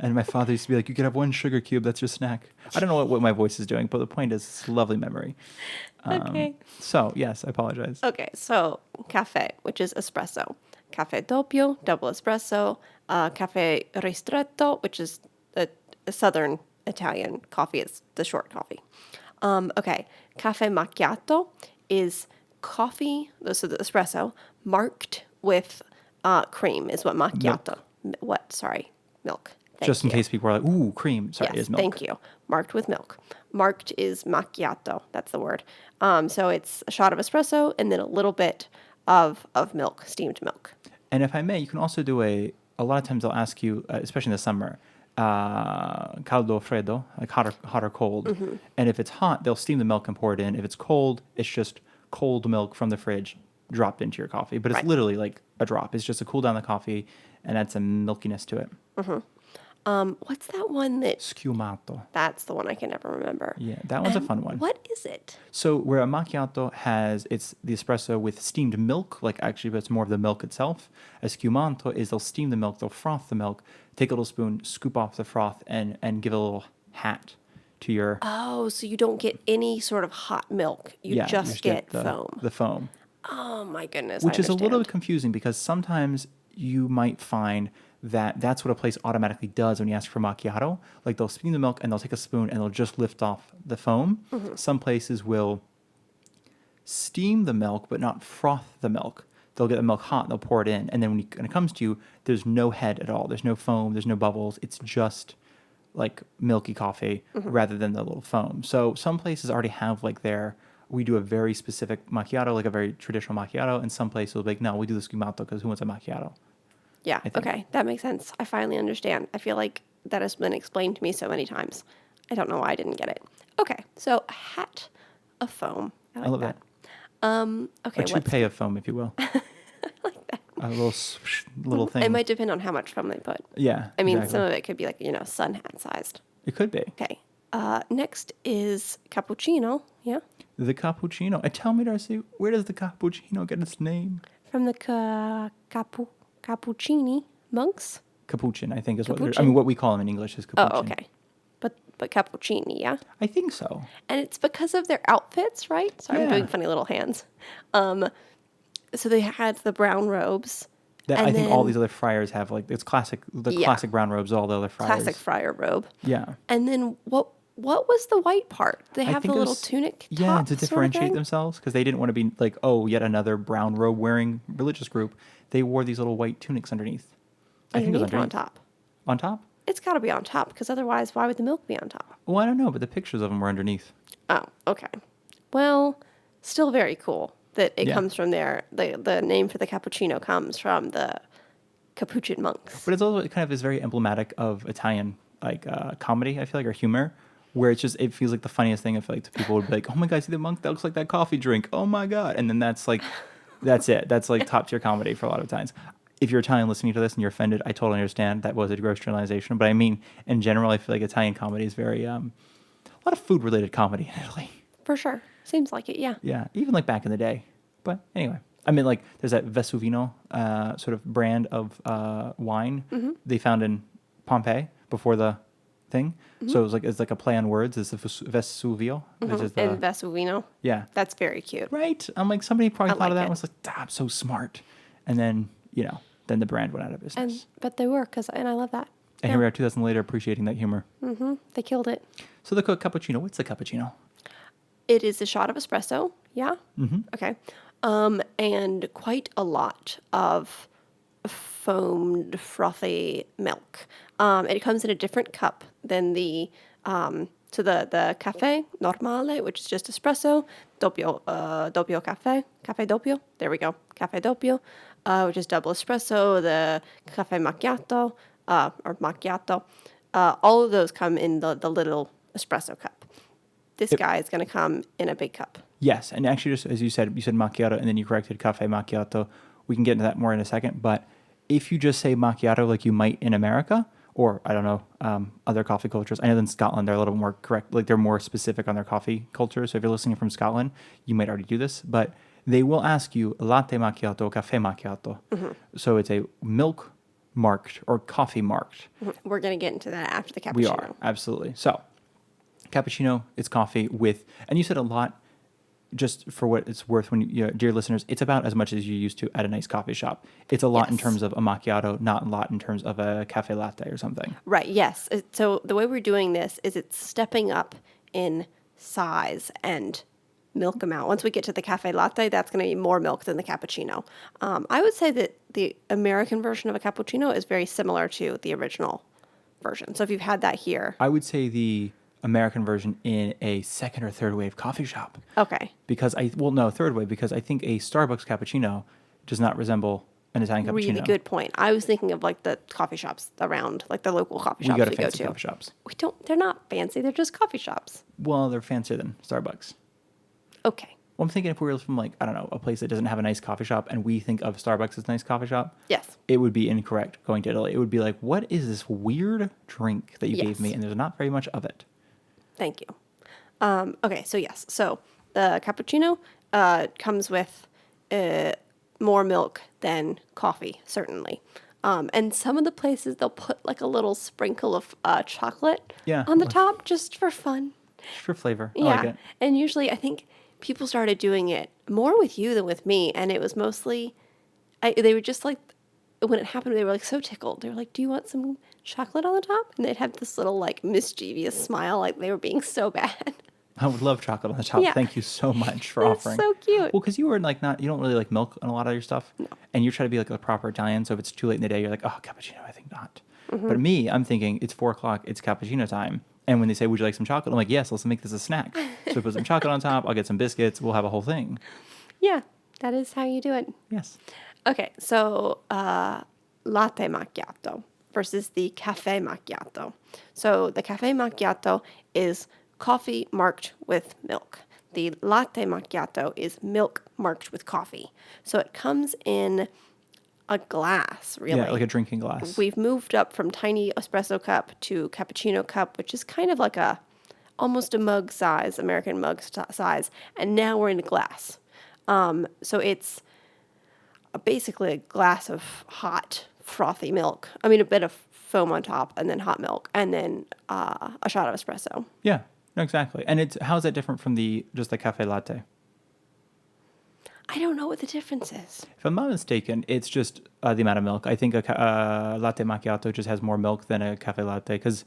B: And my father used to be like, "You could have one sugar cube. That's your snack." I don't know what my voice is doing, but the point is, it's a lovely memory.
A: Okay.
B: So yes, I apologize.
A: Okay, so cafe, which is espresso. Caffè doppio, double espresso. Caffè ristretto, which is a southern Italian coffee. It's the short coffee. Okay, caffè macchiato is coffee, so the espresso, marked with cream is what macchiato. Milk. Thank
B: Just in
A: you.
B: case people are like, "Ooh, cream." Sorry,
A: Yes,
B: it is milk.
A: thank you. Marked with milk. Marked is macchiato. That's the word. So it's a shot of espresso and then a little bit of milk, steamed milk.
B: And if I may, you can also do a lot of times they'll ask you, especially in the summer, caldo freddo, like hot or cold. And if it's hot, they'll steam the milk and pour it in. If it's cold, it's just cold milk from the fridge dropped into your coffee. But it's
A: Right.
B: literally like a drop. It's just to cool down the coffee and add some milkiness to it.
A: What's that one that?
B: Schiumato.
A: That's the one I can never remember.
B: Yeah, that one's a fun one.
A: What is it?
B: So where a macchiato it's the espresso with steamed milk, like actually but it's more of the milk itself. A schiumato is they'll steam the milk, they'll froth the milk, take a little spoon, scoop off the froth, and give a little hat to your
A: Oh, so you don't get any sort of hot milk. You
B: yeah,
A: just get
B: the
A: foam.
B: The foam.
A: Oh my goodness.
B: Which
A: I
B: is a little bit
A: understand.
B: confusing because sometimes you might find that that's what a place automatically does when you ask for macchiato. Like they'll steam the milk and they'll take a spoon and they'll just lift off the foam. Some places will steam the milk but not froth the milk. They'll get the milk hot and they'll pour it in. And then when it comes to you, there's no head at all. There's no foam. There's no bubbles. It's just like milky coffee rather than the little foam. So some places already have like we do a very specific macchiato, like a very traditional macchiato. And some places will be like, no, we do the sfumato because who wants a macchiato?
A: Yeah,
B: think.
A: okay. That makes sense. I finally understand. I feel like that has been explained to me so many times. I don't know why I didn't get it. Okay, so a hat of foam. I like
B: love
A: that. Okay,
B: A
A: what's
B: toupee of foam, if you will.
A: like that?
B: A little thing.
A: It might depend on how much foam they put.
B: Yeah.
A: I mean,
B: exactly.
A: some of it could be like, sun hat sized.
B: It could be.
A: Okay. Next is cappuccino. Yeah.
B: The cappuccino. And tell me, Darcy, where does the cappuccino get its name?
A: From the cappuccini monks.
B: Capuchin, I think is what
A: Capuchin?
B: what we call them in English is capuchin.
A: Oh, okay. But cappuccini, yeah.
B: I think so.
A: And it's because of their outfits, right? Sorry, I'm
B: Yeah.
A: doing funny little hands. So they had the brown robes.
B: I
A: and
B: think all
A: then
B: these other friars have the
A: Yeah.
B: classic brown robes, all the other friars.
A: classic friar robe.
B: Yeah.
A: And then what was the white part? They
B: I
A: have the
B: think it
A: little
B: was-
A: tunic
B: Yeah,
A: top
B: to
A: sort of
B: differentiate
A: thing?
B: themselves because they didn't want to be like, oh, yet another brown robe wearing religious group. They wore these little white tunics underneath. I think it was
A: Underneath or on
B: underneath.
A: top?
B: On top?
A: It's got to be on top because otherwise, why would the milk be on top?
B: Well, I don't know, but the pictures of them were underneath.
A: Oh, okay. Well, still very cool that it
B: Yeah.
A: comes from there. The name for the cappuccino comes from the Capuchin monks.
B: But it's also kind of is very emblematic of Italian comedy, I feel like, or humor, where it feels like the funniest thing. I feel like people would be like, oh my God, see the monk that looks like that coffee drink. Oh my God. And then that's it. That's like top tier comedy for a lot of times. If you're Italian listening to this and you're offended, I totally understand. That was a gross generalization. But I mean, in general, I feel like Italian comedy is very, a lot of food related comedy in Italy.
A: For sure. Seems like it, yeah.
B: Yeah. Even like back in the day. But anyway, I mean, like, there's that Vesuvino sort of brand of wine they found in Pompeii before the thing. So it's like a play on words. It's the Vesuvio, which is
A: And
B: the
A: Vesuvino.
B: yeah,
A: That's very cute.
B: right. I'm like, somebody probably
A: I
B: thought of
A: like
B: that
A: it.
B: and was like, I'm so smart. And then then the brand went out of
A: And
B: business.
A: but they were, and I love that.
B: And here we are, 2000 later, appreciating that humor.
A: They killed it.
B: So the cappuccino. What's the cappuccino?
A: It is a shot of espresso. Yeah. Mm-hmm. Okay. And quite a lot of foamed, frothy milk. It comes in a different cup than the cafe normale, which is just espresso, doppio cafe doppio. There we go, cafe doppio, which is double espresso. The cafe macchiato, or macchiato, all of those come in the little espresso cup. This guy is going to come in a big cup.
B: Yes, and actually, just as you said macchiato, and then you corrected cafe macchiato. We can get into that more in a second. But if you just say macchiato like you might in America, or I don't know, other coffee cultures. I know in Scotland they're a little more correct, like they're more specific on their coffee culture. So if you're listening from Scotland, you might already do this, but they will ask you latte macchiato, cafe macchiato. So it's a milk marked or coffee marked.
A: We're going to get into that after the cappuccino.
B: We are, absolutely. So cappuccino, it's coffee with, and you said a lot, just for what it's worth, when dear listeners, it's about as much as you used to at a nice coffee shop. It's a lot in terms of a macchiato, not a lot in terms of a cafe latte or something.
A: Right, yes. So the way we're doing this is it's stepping up in size and milk amount. Once we get to the cafe latte, that's going to be more milk than the cappuccino. I would say that the American version of a cappuccino is very similar to the original version. So if you've had that here.
B: I would say the American version in a second or third wave coffee shop.
A: Okay.
B: Because third wave, because I think a Starbucks cappuccino does not resemble an Italian cappuccino.
A: Really good point. I was thinking of like the coffee shops around, like the local coffee shops
B: We go to
A: we go
B: fancy
A: to.
B: coffee shops.
A: They're not fancy, they're just coffee shops.
B: Well, they're fancier than Starbucks.
A: Okay.
B: Well, I'm thinking if we were from, like, I don't know, a place that doesn't have a nice coffee shop and we think of Starbucks as a nice coffee shop,
A: Yes.
B: it would be incorrect going to Italy. It would be like, what is this weird drink that you
A: Yes.
B: gave me? And there's not very much of it.
A: Thank you. Okay, so yes. So the cappuccino comes with more milk than coffee, certainly. And some of the places, they'll put like a little sprinkle of chocolate on the top just for fun.
B: Just for flavor. I
A: Yeah.
B: like it.
A: And usually I think people started doing it more with you than with me. And it was mostly, they were just like, when it happened, they were like so tickled. They were like, do you want some chocolate on the top? And they'd have this little like mischievous smile, like they were being so bad.
B: I would love chocolate on the top.
A: Yeah.
B: Thank you so much for
A: That's
B: offering.
A: so cute.
B: Well, because you were like you don't really like milk on a lot of your stuff. No. And you're trying to be like a proper Italian. So if it's too late in the day, you're like, oh, cappuccino, I think not.
A: Mm-hmm.
B: But me, I'm thinking it's 4:00, it's cappuccino time. And when they say, would you like some chocolate? I'm like, yes, let's make this a snack. So put some chocolate on top. I'll get some biscuits. We'll have a whole thing.
A: Yeah, that is how you do it.
B: Yes.
A: Okay, so latte macchiato versus the cafe macchiato. So the cafe macchiato is coffee marked with milk. The latte macchiato is milk marked with coffee. So it comes in a glass, really.
B: Yeah, like a drinking glass.
A: We've moved up from tiny espresso cup to cappuccino cup, which is kind of like almost a mug size, American mug size. And now we're in a glass. So it's basically a glass of hot, frothy milk. I mean, a bit of foam on top, and then hot milk, and then a shot of espresso.
B: Yeah, no, exactly. And how is that different from just the cafe latte?
A: I don't know what the difference is.
B: If I'm not mistaken, it's just the amount of milk. I think a latte macchiato just has more milk than a cafe latte. Because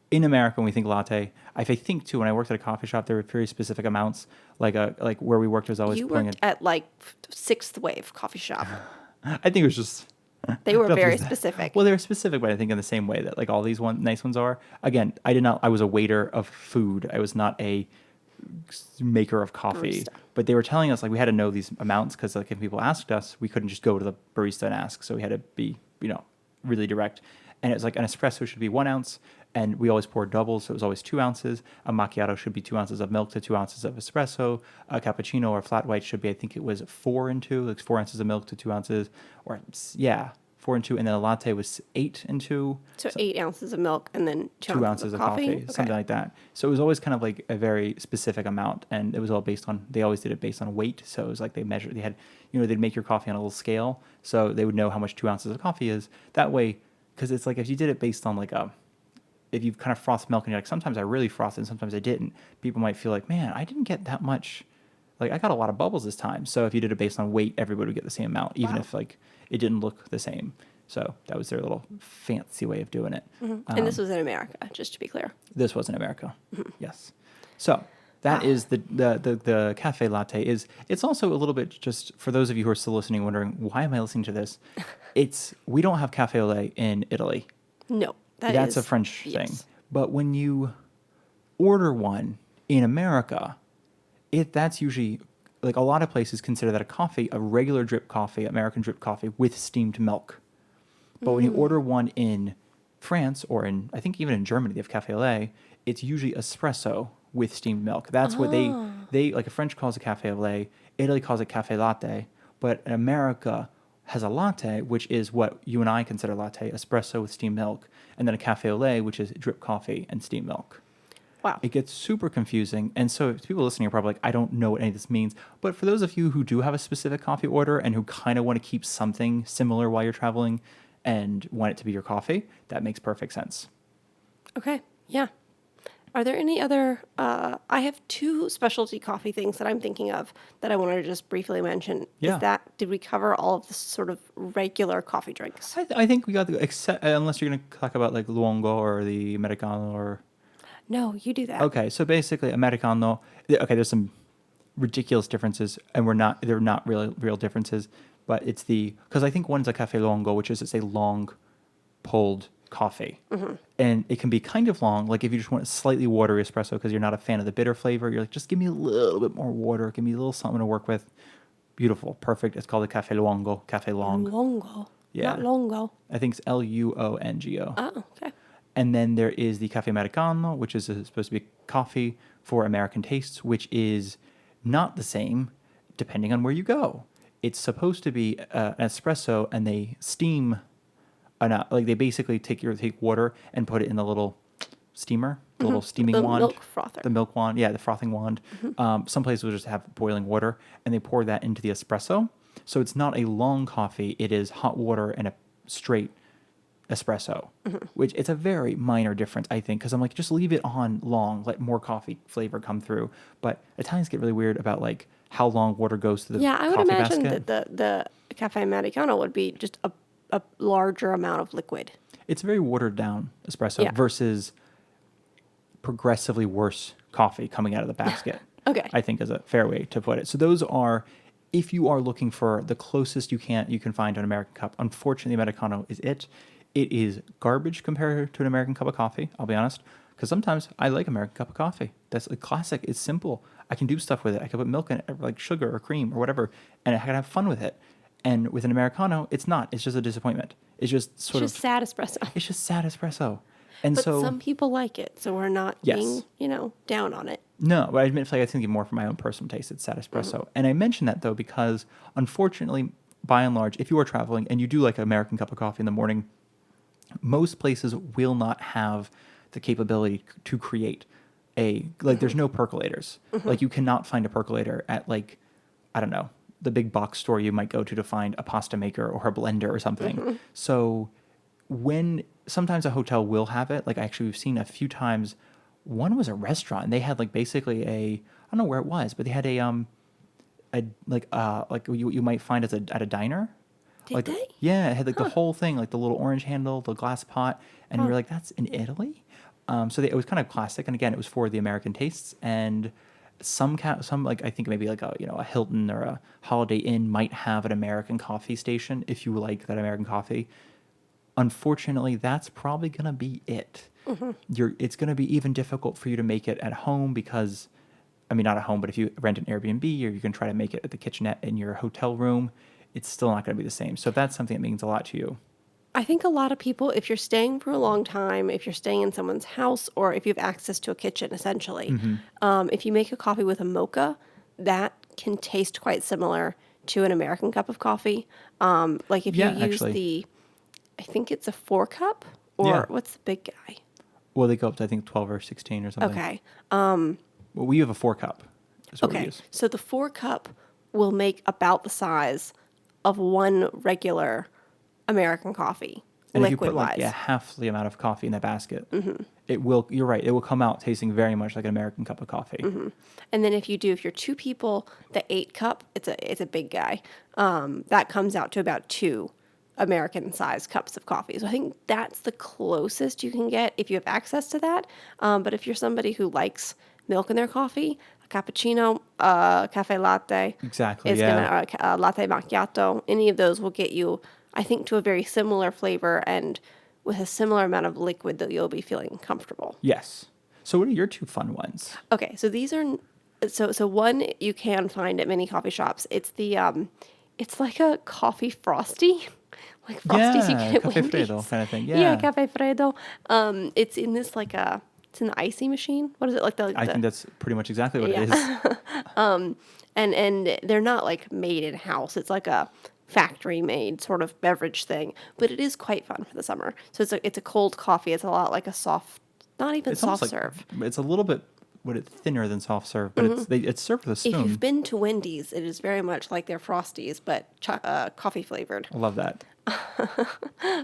B: in America, when we think latte, I think too, when I worked at a coffee shop, there were very specific amounts. Like where we worked was always
A: You
B: pulling
A: worked at like sixth wave coffee shop.
B: I think it was just...
A: They were
B: That
A: very
B: was-
A: specific.
B: Well, they're specific, but I think in the same way that like all these nice ones are. Again, I was a waiter of food. I was not a maker of coffee.
A: Barista.
B: But they were telling us like we had to know these amounts because like if people asked us, we couldn't just go to the barista and ask. So we had to be really direct. And it was like an espresso should be 1 ounce, and we always poured doubles, so it was always 2 ounces. A macchiato should be 2 ounces of milk to 2 ounces of espresso. A cappuccino or flat white should be, I think it was 4 and 2, like 4 ounces of milk to 2 ounces. Or yeah, 4 and 2, and then a latte was 8 and 2.
A: So 8 ounces of milk and then
B: 2 ounces of coffee,
A: Okay.
B: something like that. So it was always kind of like a very specific amount, and it was all based on. They always did it based on weight. So it was like they measured. They had, they'd make your coffee on a little scale, so they would know how much 2 ounces of coffee is. That way, because it's like if you did it based on like if you kind of froth milk and you're like, sometimes I really frothed and sometimes I didn't. People might feel like, man, I didn't get that much. Like I got a lot of bubbles this time. So if you did it based on weight, everybody would get the same amount, even if like it didn't look the same. So that was their little fancy way of doing it.
A: And this was in America, just to be clear.
B: This was in America. Yes. So that is the cafe latte. It's also a little bit, just for those of you who are still listening, wondering, why am I listening to this? We don't have cafe au lait in Italy.
A: No,
B: That's a French thing. But when you order one in America, that's usually, like, a lot of places consider that a regular drip coffee, American drip coffee with steamed milk. But when you order one in France, or I think even in Germany, they have cafe au lait, it's usually espresso with steamed milk. That's what they like. A French calls it cafe au lait, Italy calls it cafe latte, but America has a latte, which is what you and I consider latte, espresso with steamed milk, and then a cafe au lait, which is drip coffee and steamed milk.
A: Wow.
B: It gets super confusing. And so people listening are probably like, I don't know what any of this means. But for those of you who do have a specific coffee order and who kind of want to keep something similar while you're traveling and want it to be your coffee, that makes perfect sense.
A: Okay. Yeah. Are there any other? I have 2 specialty coffee things that I'm thinking of that I wanted to just briefly mention.
B: Yeah.
A: Did we cover all of the sort of regular coffee drinks?
B: I think we got except unless you're going to talk about like Luongo or the Americano or.
A: No, you do that.
B: Okay, so basically Americano. Okay, there's some ridiculous differences, and they're not really real differences, but it's because I think one's a cafe longo, which is it's a long pulled coffee, and it can be kind of long. Like if you just want a slightly watery espresso because you're not a fan of the bitter flavor, you're like, just give me a little bit more water, give me a little something to work with. Beautiful, perfect. It's called a cafe luongo, cafe long.
A: Longo.
B: Yeah.
A: Not longo.
B: I think it's Luongo.
A: Oh, okay.
B: And then there is the Cafe Americano, which is supposed to be coffee for American tastes, which is not the same depending on where you go. It's supposed to be an espresso, and they steam, like they basically take water and put it in the little steamer, the little steaming wand.
A: The milk frother.
B: The milk wand, yeah, the frothing wand. Some places will just have boiling water, and they pour that into the espresso. So it's not a long coffee. It is hot water and a straight espresso, which it's a very minor difference, I think, because I'm like, just leave it on long, let more coffee flavor come through. But Italians get really weird about like how long water goes to the
A: Yeah, I would
B: coffee
A: imagine
B: basket.
A: that the Cafe Americano would be just a larger amount of liquid.
B: It's very watered down espresso
A: Yeah.
B: versus progressively worse coffee coming out of the basket.
A: Okay.
B: I think is a fair way to put it. So those are, if you are looking for the closest you can find to an American cup. Unfortunately, Americano is it. It is garbage compared to an American cup of coffee, I'll be honest, because sometimes I like American cup of coffee. That's a classic. It's simple. I can do stuff with it. I can put milk in it, like sugar or cream or whatever, and I can have fun with it. And with an Americano, it's not. It's just a disappointment. It's just sort
A: It's just sad espresso.
B: It's just sad espresso. And
A: But
B: so
A: some people like it, so we're not
B: Yes.
A: being, down on it.
B: No, but I admit, like, I think more for my own personal taste, it's sad espresso. And I mention that though because, unfortunately, by and large, if you are traveling and you do like an American cup of coffee in the morning, most places will not have the capability to create there's no percolators. Like you cannot find a percolator at like, I don't know, the big box store you might go to find a pasta maker or a blender or something. So sometimes a hotel will have it, like actually we've seen a few times, one was a restaurant and they had like basically I don't know where it was, but they had like you might find at a diner.
A: Did they?
B: Yeah, it had like the whole thing, like the little orange handle, the glass pot, and you're like, that's in Italy? It was kind of classic, and again, it was for the American tastes, and some like I think maybe like a Hilton or a Holiday Inn might have an American coffee station if you like that American coffee. Unfortunately, that's probably gonna be it. It's gonna be even difficult for you to make it at home because, I mean, not at home, but if you rent an Airbnb or you can try to make it at the kitchenette in your hotel room, it's still not going to be the same. So if that's something that means a lot to you.
A: I think a lot of people, if you're staying for a long time, if you're staying in someone's house, or if you have access to a kitchen, essentially, if you make a coffee with a mocha, that can taste quite similar to an American cup of coffee. Like if you use
B: actually.
A: I think it's a 4 cup, or
B: Yeah.
A: what's the big guy?
B: Well, they go up to I think 12 or 16 or something.
A: Okay.
B: Well, we have a 4 cup. Is what we
A: Okay.
B: use.
A: So the 4 cup will make about the size of one regular American coffee,
B: And if you
A: liquid
B: put like
A: wise.
B: half the amount of coffee in that basket, it will. You're right. It will come out tasting very much like an American cup of coffee.
A: And then if you're 2 people, the 8 cup, it's a big guy. That comes out to about 2 American-sized cups of coffee. So I think that's the closest you can get if you have access to that. But if you're somebody who likes milk in their coffee, a cappuccino, cafe latte
B: Exactly.
A: is
B: Yeah.
A: gonna latte macchiato. Any of those will get you, I think, to a very similar flavor and with a similar amount of liquid that you'll be feeling comfortable.
B: Yes. So what are your 2 fun ones?
A: Okay, so these are so one you can find at many coffee shops. It's the it's like a coffee frosty, like frosties you
B: Yeah,
A: get at
B: Cafe
A: Wendy's.
B: Fredo kind of thing.
A: Yeah,
B: Yeah.
A: Cafe Fredo. It's in this like it's an icy machine. What is it like
B: I
A: the
B: think that's pretty much exactly what
A: yeah.
B: it is.
A: And they're not like made in house. It's like a factory made sort of beverage thing, but it is quite fun for the summer. So it's a cold coffee. It's a lot like a soft, not even
B: It's almost
A: soft
B: like
A: serve.
B: it's a little bit thinner than soft serve, but it's served with a
A: If
B: spoon.
A: you've been to Wendy's, it is very much like their Frosties, but coffee flavored.
B: I love that.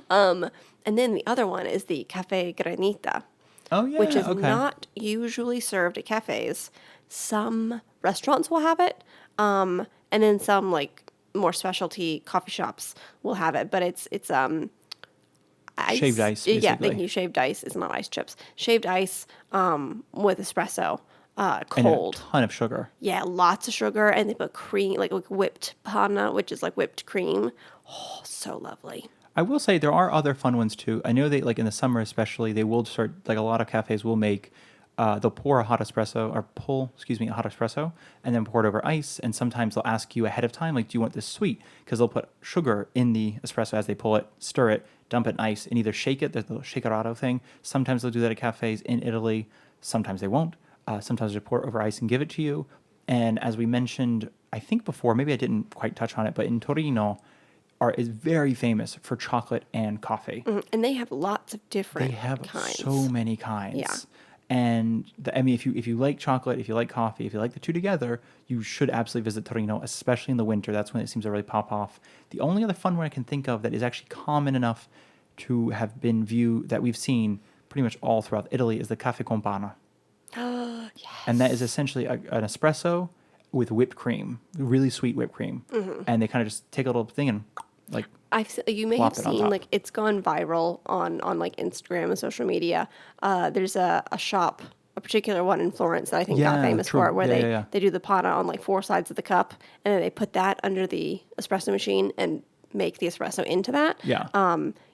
A: And then the other one is the Cafe Granita,
B: Oh yeah.
A: which is
B: Okay.
A: not usually served at cafes. Some restaurants will have it, and then some like more specialty coffee shops will have it. But it's ice.
B: Shaved ice,
A: Yeah,
B: basically.
A: thank you. Shaved ice is not ice chips. Shaved ice with espresso,
B: And
A: cold.
B: a ton of sugar.
A: Yeah, lots of sugar, and they put cream, like whipped panna, which is like whipped cream. Oh, so lovely.
B: I will say there are other fun ones too. I know they like in the summer especially they will start like a lot of cafes will make they'll pour a hot espresso or pull a hot espresso and then pour it over ice and sometimes they'll ask you ahead of time like do you want this sweet because they'll put sugar in the espresso as they pull it, stir it, dump it in ice and either shake it, there's the shakerato thing. Sometimes they'll do that at cafes in Italy, sometimes they won't. Sometimes they pour it over ice and give it to you. And as we mentioned, I think before, maybe I didn't quite touch on it, but in Torino is very famous for chocolate and coffee.
A: And they have lots of different
B: They have
A: kinds.
B: so many kinds.
A: Yeah.
B: And I mean, if you like chocolate, if you like coffee, if you like the two together, you should absolutely visit Torino, especially in the winter. That's when it seems to really pop off. The only other fun one I can think of that is actually common enough to have been viewed that we've seen pretty much all throughout Italy is the caffè con panna.
A: Oh, yes.
B: And that is essentially an espresso with whipped cream, really sweet whipped cream. And they kind of just take a little thing and like
A: You may
B: plop
A: have
B: it on
A: seen
B: top.
A: like it's gone viral on like Instagram and social media. There's a shop, a particular one in Florence that I think got
B: Yeah,
A: famous
B: true.
A: for it, where
B: Yeah, yeah.
A: they do the panna on like 4 sides of the cup, and then they put that under the espresso machine and make the espresso into that.
B: Yeah.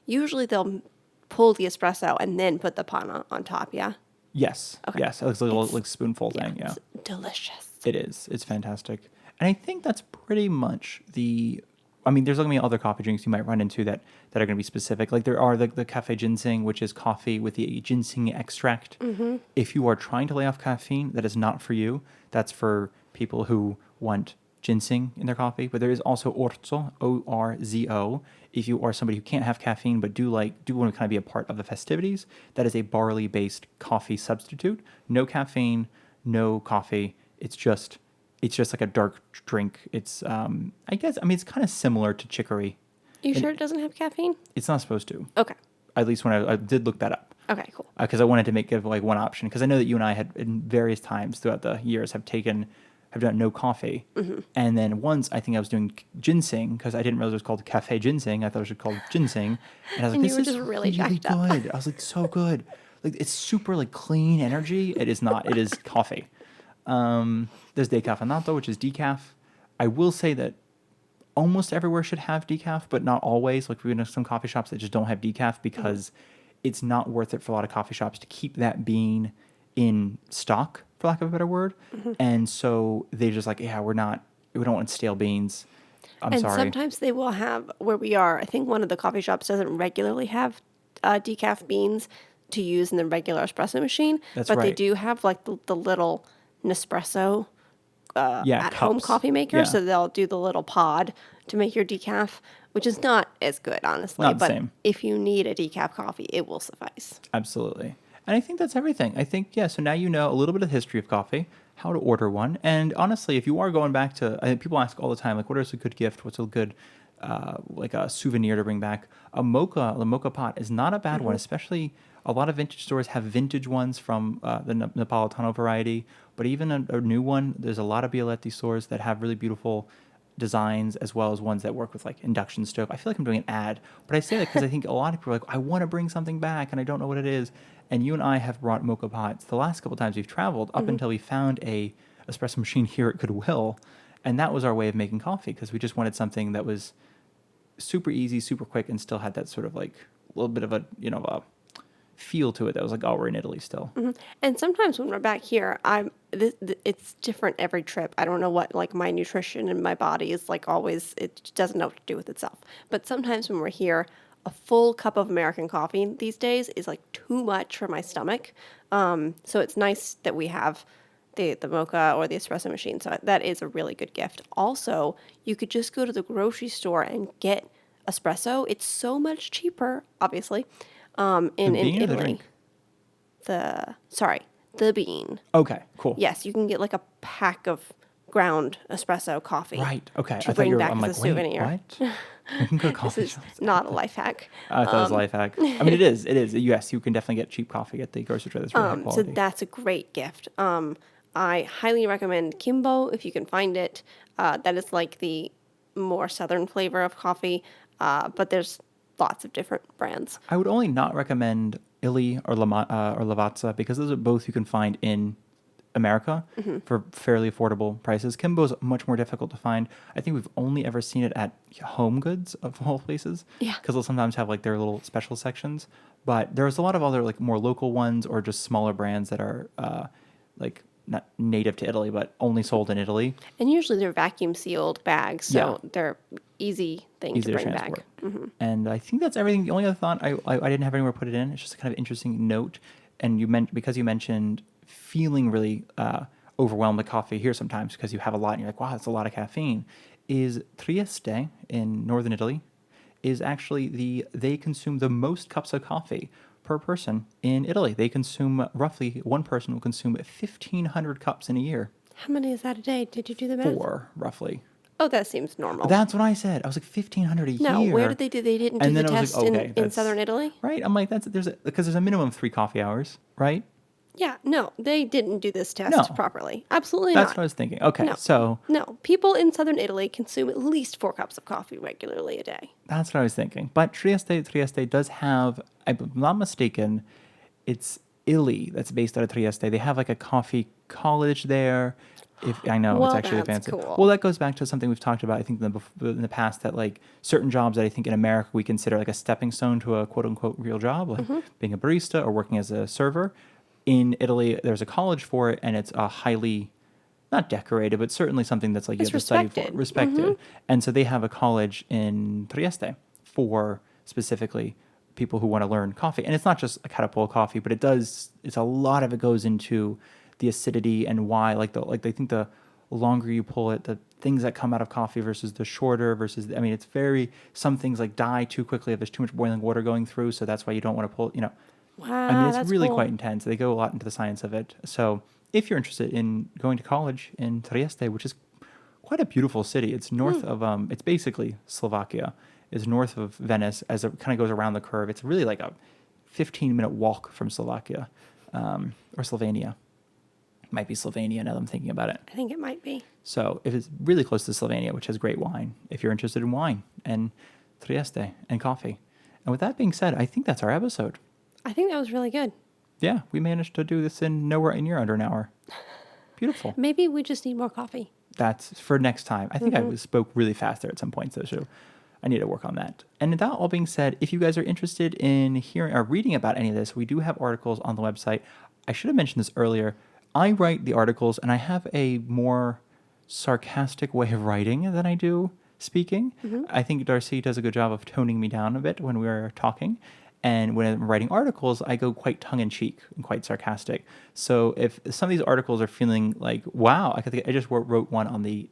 A: Usually they'll pull the espresso and then put the panna on top. Yeah.
B: Yes.
A: Okay.
B: Yes. It's a little
A: It's-
B: like spoonful thing. Yeah.
A: It's delicious.
B: It is. It's fantastic. And I think that's pretty much I mean, there's going to be other coffee drinks you might run into that are going to be specific. Like there are the cafe ginseng, which is coffee with the ginseng extract. If you are trying to lay off caffeine, that is not for you. That's for people who want ginseng in their coffee. But there is also orzo, Orzo. If you are somebody who can't have caffeine but do want to kind of be a part of the festivities, that is a barley-based coffee substitute. No caffeine, no coffee. It's just like a dark drink. It's I guess it's kind of similar to chicory.
A: You
B: And
A: sure it doesn't have caffeine?
B: It's not supposed to.
A: Okay.
B: At least when I did look that up.
A: Okay, cool.
B: Because I wanted to give like one option because I know that you and I had in various times throughout the years have done no coffee. And then once I think I was doing ginseng because I didn't realize it was called cafe ginseng. I thought it was called ginseng. And I was
A: And
B: like,
A: you
B: this
A: were
B: is
A: just really
B: really
A: jacked up.
B: good. I was like, so good. Like it's super like clean energy. It is not. It is coffee. There's decaffeinato, which is decaf. I will say that almost everywhere should have decaf, but not always. Like we know some coffee shops that just don't have decaf because it's not worth it for a lot of coffee shops to keep that bean in stock, for lack of a better word. And so they just like, we don't want stale beans. I'm
A: And
B: sorry.
A: sometimes they will have, where we are, I think one of the coffee shops doesn't regularly have decaf beans to use in the regular espresso machine.
B: That's
A: but they
B: right.
A: do have like the little Nespresso
B: Yeah,
A: at-home
B: cups.
A: coffee maker.
B: Yeah.
A: So they'll do the little pod to make your decaf. which is not as good, honestly.
B: Not the
A: But
B: same.
A: if you need a decaf coffee, it will suffice.
B: Absolutely. And I think that's everything. I think, yeah, so now you know a little bit of the history of coffee, how to order one. And honestly, if you are going back to, I think people ask all the time, like, what is a good gift? What's a good, like a souvenir to bring back? The mocha pot is not a bad one, especially a lot of vintage stores have vintage ones from the Napolitano variety. But even a new one, there's a lot of Bialetti stores that have really beautiful designs as well as ones that work with like induction stove. I feel like I'm doing an ad, but I say that because I think a lot of people are like, I want to bring something back and I don't know what it is. And you and I have brought mocha pots the last couple times we've traveled up until we found a espresso machine here at Goodwill. And that was our way of making coffee because we just wanted something that was super easy, super quick, and still had that sort of like a little bit of a, a feel to it that was like, oh, we're in Italy still.
A: And sometimes when we're back here, it's different every trip. I don't know what like my nutrition and my body is like always. It doesn't know what to do with itself. But sometimes when we're here, a full cup of American coffee these days is like too much for my stomach. So it's nice that we have the mocha or the espresso machine. So that is a really good gift. Also, you could just go to the grocery store and get espresso. It's so much cheaper, obviously,
B: The
A: in
B: bean or the
A: Italy.
B: drink?
A: The bean.
B: Okay, cool.
A: Yes, you can get like a pack of ground espresso coffee.
B: Right. Okay.
A: To
B: I thought
A: bring
B: you were,
A: back
B: I'm
A: as
B: like,
A: a
B: wait,
A: souvenir.
B: what? We can go to coffee
A: This is
B: shops.
A: not a life hack.
B: I thought it was a life hack. I mean, it is. It is. Yes, you can definitely get cheap coffee at the grocery store. That's really high
A: So
B: quality.
A: that's a great gift. I highly recommend Kimbo if you can find it. That is like the more southern flavor of coffee, but there's lots of different brands.
B: I would only not recommend Illy or or Lavazza because those are both you can find in America for fairly affordable prices. Kimbo's much more difficult to find. I think we've only ever seen it at Home Goods of all places.
A: Yeah.
B: Because they'll sometimes have like their little special sections. But there's a lot of other like more local ones or just smaller brands that are like not native to Italy, but only sold in Italy.
A: And usually they're vacuum sealed bags, so they're easy thing
B: Easy
A: to
B: to
A: bring
B: transport.
A: back.
B: And I think that's everything. The only other thought I didn't have anywhere to put it in. It's just a kind of interesting note. And because you mentioned feeling really overwhelmed with coffee here sometimes because you have a lot and you're like, wow, that's a lot of caffeine. Is Trieste in northern Italy is actually they consume the most cups of coffee per person in Italy. They consume roughly one person will consume 1,500 cups in a year.
A: How many is that a day? Did you do the math?
B: 4 roughly.
A: Oh, that seems normal.
B: That's what I said. I was like 1,500 a
A: No,
B: year.
A: where did they do? They didn't do
B: And
A: the
B: then I was
A: test
B: like, okay,
A: in
B: that's-
A: southern Italy.
B: Right. I'm like, because there's a minimum of 3 coffee hours, right?
A: Yeah, no, they didn't do this test
B: No.
A: properly. Absolutely
B: That's
A: not.
B: what I was thinking. Okay,
A: No.
B: so
A: No, people in southern Italy consume at least 4 cups of coffee regularly a day.
B: that's what I was thinking. But Trieste does have, I'm not mistaken, it's Illy that's based out of Trieste. They have like a coffee college there. If I know
A: Well,
B: it's actually
A: that's
B: fancy.
A: cool.
B: Well, that goes back to something we've talked about. I think in the past that like certain jobs that I think in America we consider like a stepping stone to a quote unquote real job, like being a barista or working as a server. In Italy, there's a college for it, and it's a highly not decorated, but certainly something that's like you
A: It's
B: have to study for,
A: respected.
B: respected. And so they have a college in Trieste for specifically people who want to learn coffee. And it's not just like how to pull coffee, but it's a lot of it goes into the acidity and why, they think the longer you pull it, the things that come out of coffee versus the shorter versus, I mean, it's some things like die too quickly if there's too much boiling water going through. So that's why you don't want to pull,
A: Wow,
B: I mean, it's
A: that's
B: really
A: cool.
B: quite intense. They go a lot into the science of it. So if you're interested in going to college in Trieste, which is quite a beautiful city, it's north of, it's basically Slovakia. It's north of Venice as it kind of goes around the curve. It's really like a 15-minute walk from Slovakia or Slovenia. Might be Slovenia now that I'm thinking about it.
A: I think it might be.
B: So if it's really close to Slovenia, which has great wine, if you're interested in wine and Trieste and coffee. And with that being said, I think that's our episode.
A: I think that was really good.
B: Yeah, we managed to do this in nowhere near under an hour. Beautiful.
A: Maybe we just need more coffee.
B: That's for next time. I think I spoke really fast there at some points, so I need to work on that. And that all being said, if you guys are interested in hearing or reading about any of this, we do have articles on the website. I should have mentioned this earlier. I write the articles, and I have a more sarcastic way of writing than I do speaking. I think Darcy does a good job of toning me down a bit when we are talking. And when I'm writing articles, I go quite tongue-in-cheek and quite sarcastic. So if some of these articles are feeling like, wow, I just wrote one on the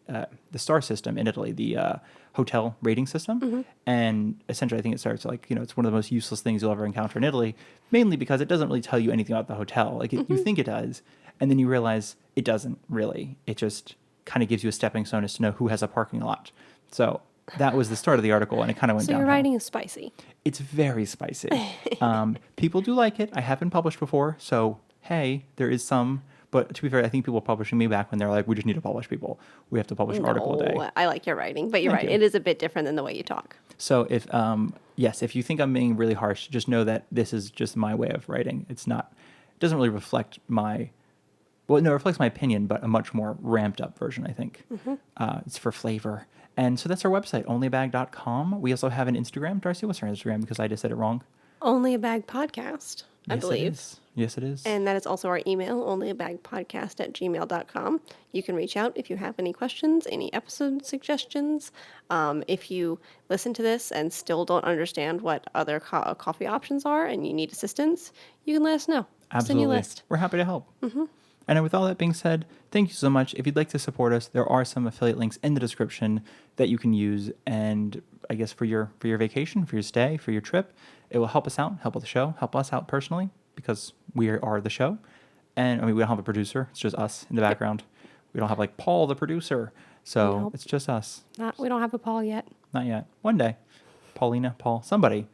B: star system in Italy, the hotel rating system. And essentially, I think it starts like, it's one of the most useless things you'll ever encounter in Italy, mainly because it doesn't really tell you anything about the hotel. Like you think it does, and then you realize it doesn't really. It just kind of gives you a stepping stone as to know who has a parking lot. So that was the start of the article, and it kind of went
A: So your
B: downhill.
A: writing is spicy.
B: It's very spicy. People do like it. I have been published before, so hey, there is some. But to be fair, I think people are publishing me back when they're like, we just need to publish people. We have to publish an article a day.
A: No, I like your writing, but you're
B: Thank
A: right.
B: you.
A: It is a bit different than the way you talk.
B: So if you think I'm being really harsh, just know that this is just my way of writing. It doesn't really reflect it reflects my opinion, but a much more ramped up version, I think. It's for flavor. And so that's our website, onlyabag.com. We also have an Instagram. Darcy, what's our Instagram? Because I just said it wrong.
A: Only a Bag Podcast, I
B: Yes,
A: believe.
B: It is. Yes, it is.
A: And that is also our email, onlyabagpodcast@gmail.com. You can reach out if you have any questions, any episode suggestions. If you listen to this and still don't understand what other coffee options are and you need assistance, you can let us know.
B: Absolutely.
A: Send you a list.
B: We're happy to help. And with all that being said, thank you so much. If you'd like to support us, there are some affiliate links in the description that you can use. And I guess for your vacation, for your stay, for your trip, it will help us out, help with the show, help us out personally, because we are the show. And I mean, we don't have a producer. It's just us in the background. We don't have like Paul, the producer. So
A: Nope.
B: It's just us.
A: We don't have a Paul yet.
B: Not yet. One day. Paulina, Paul, somebody.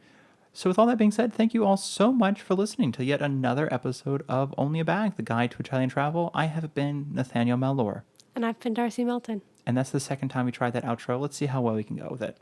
B: So with all that being said, thank you all so much for listening to yet another episode of Only a Bag, the guide to Italian travel. I have been Nathaniel Malor.
A: And I've been Darcy Melton.
B: And that's the second time we tried that outro. Let's see how well we can go with it.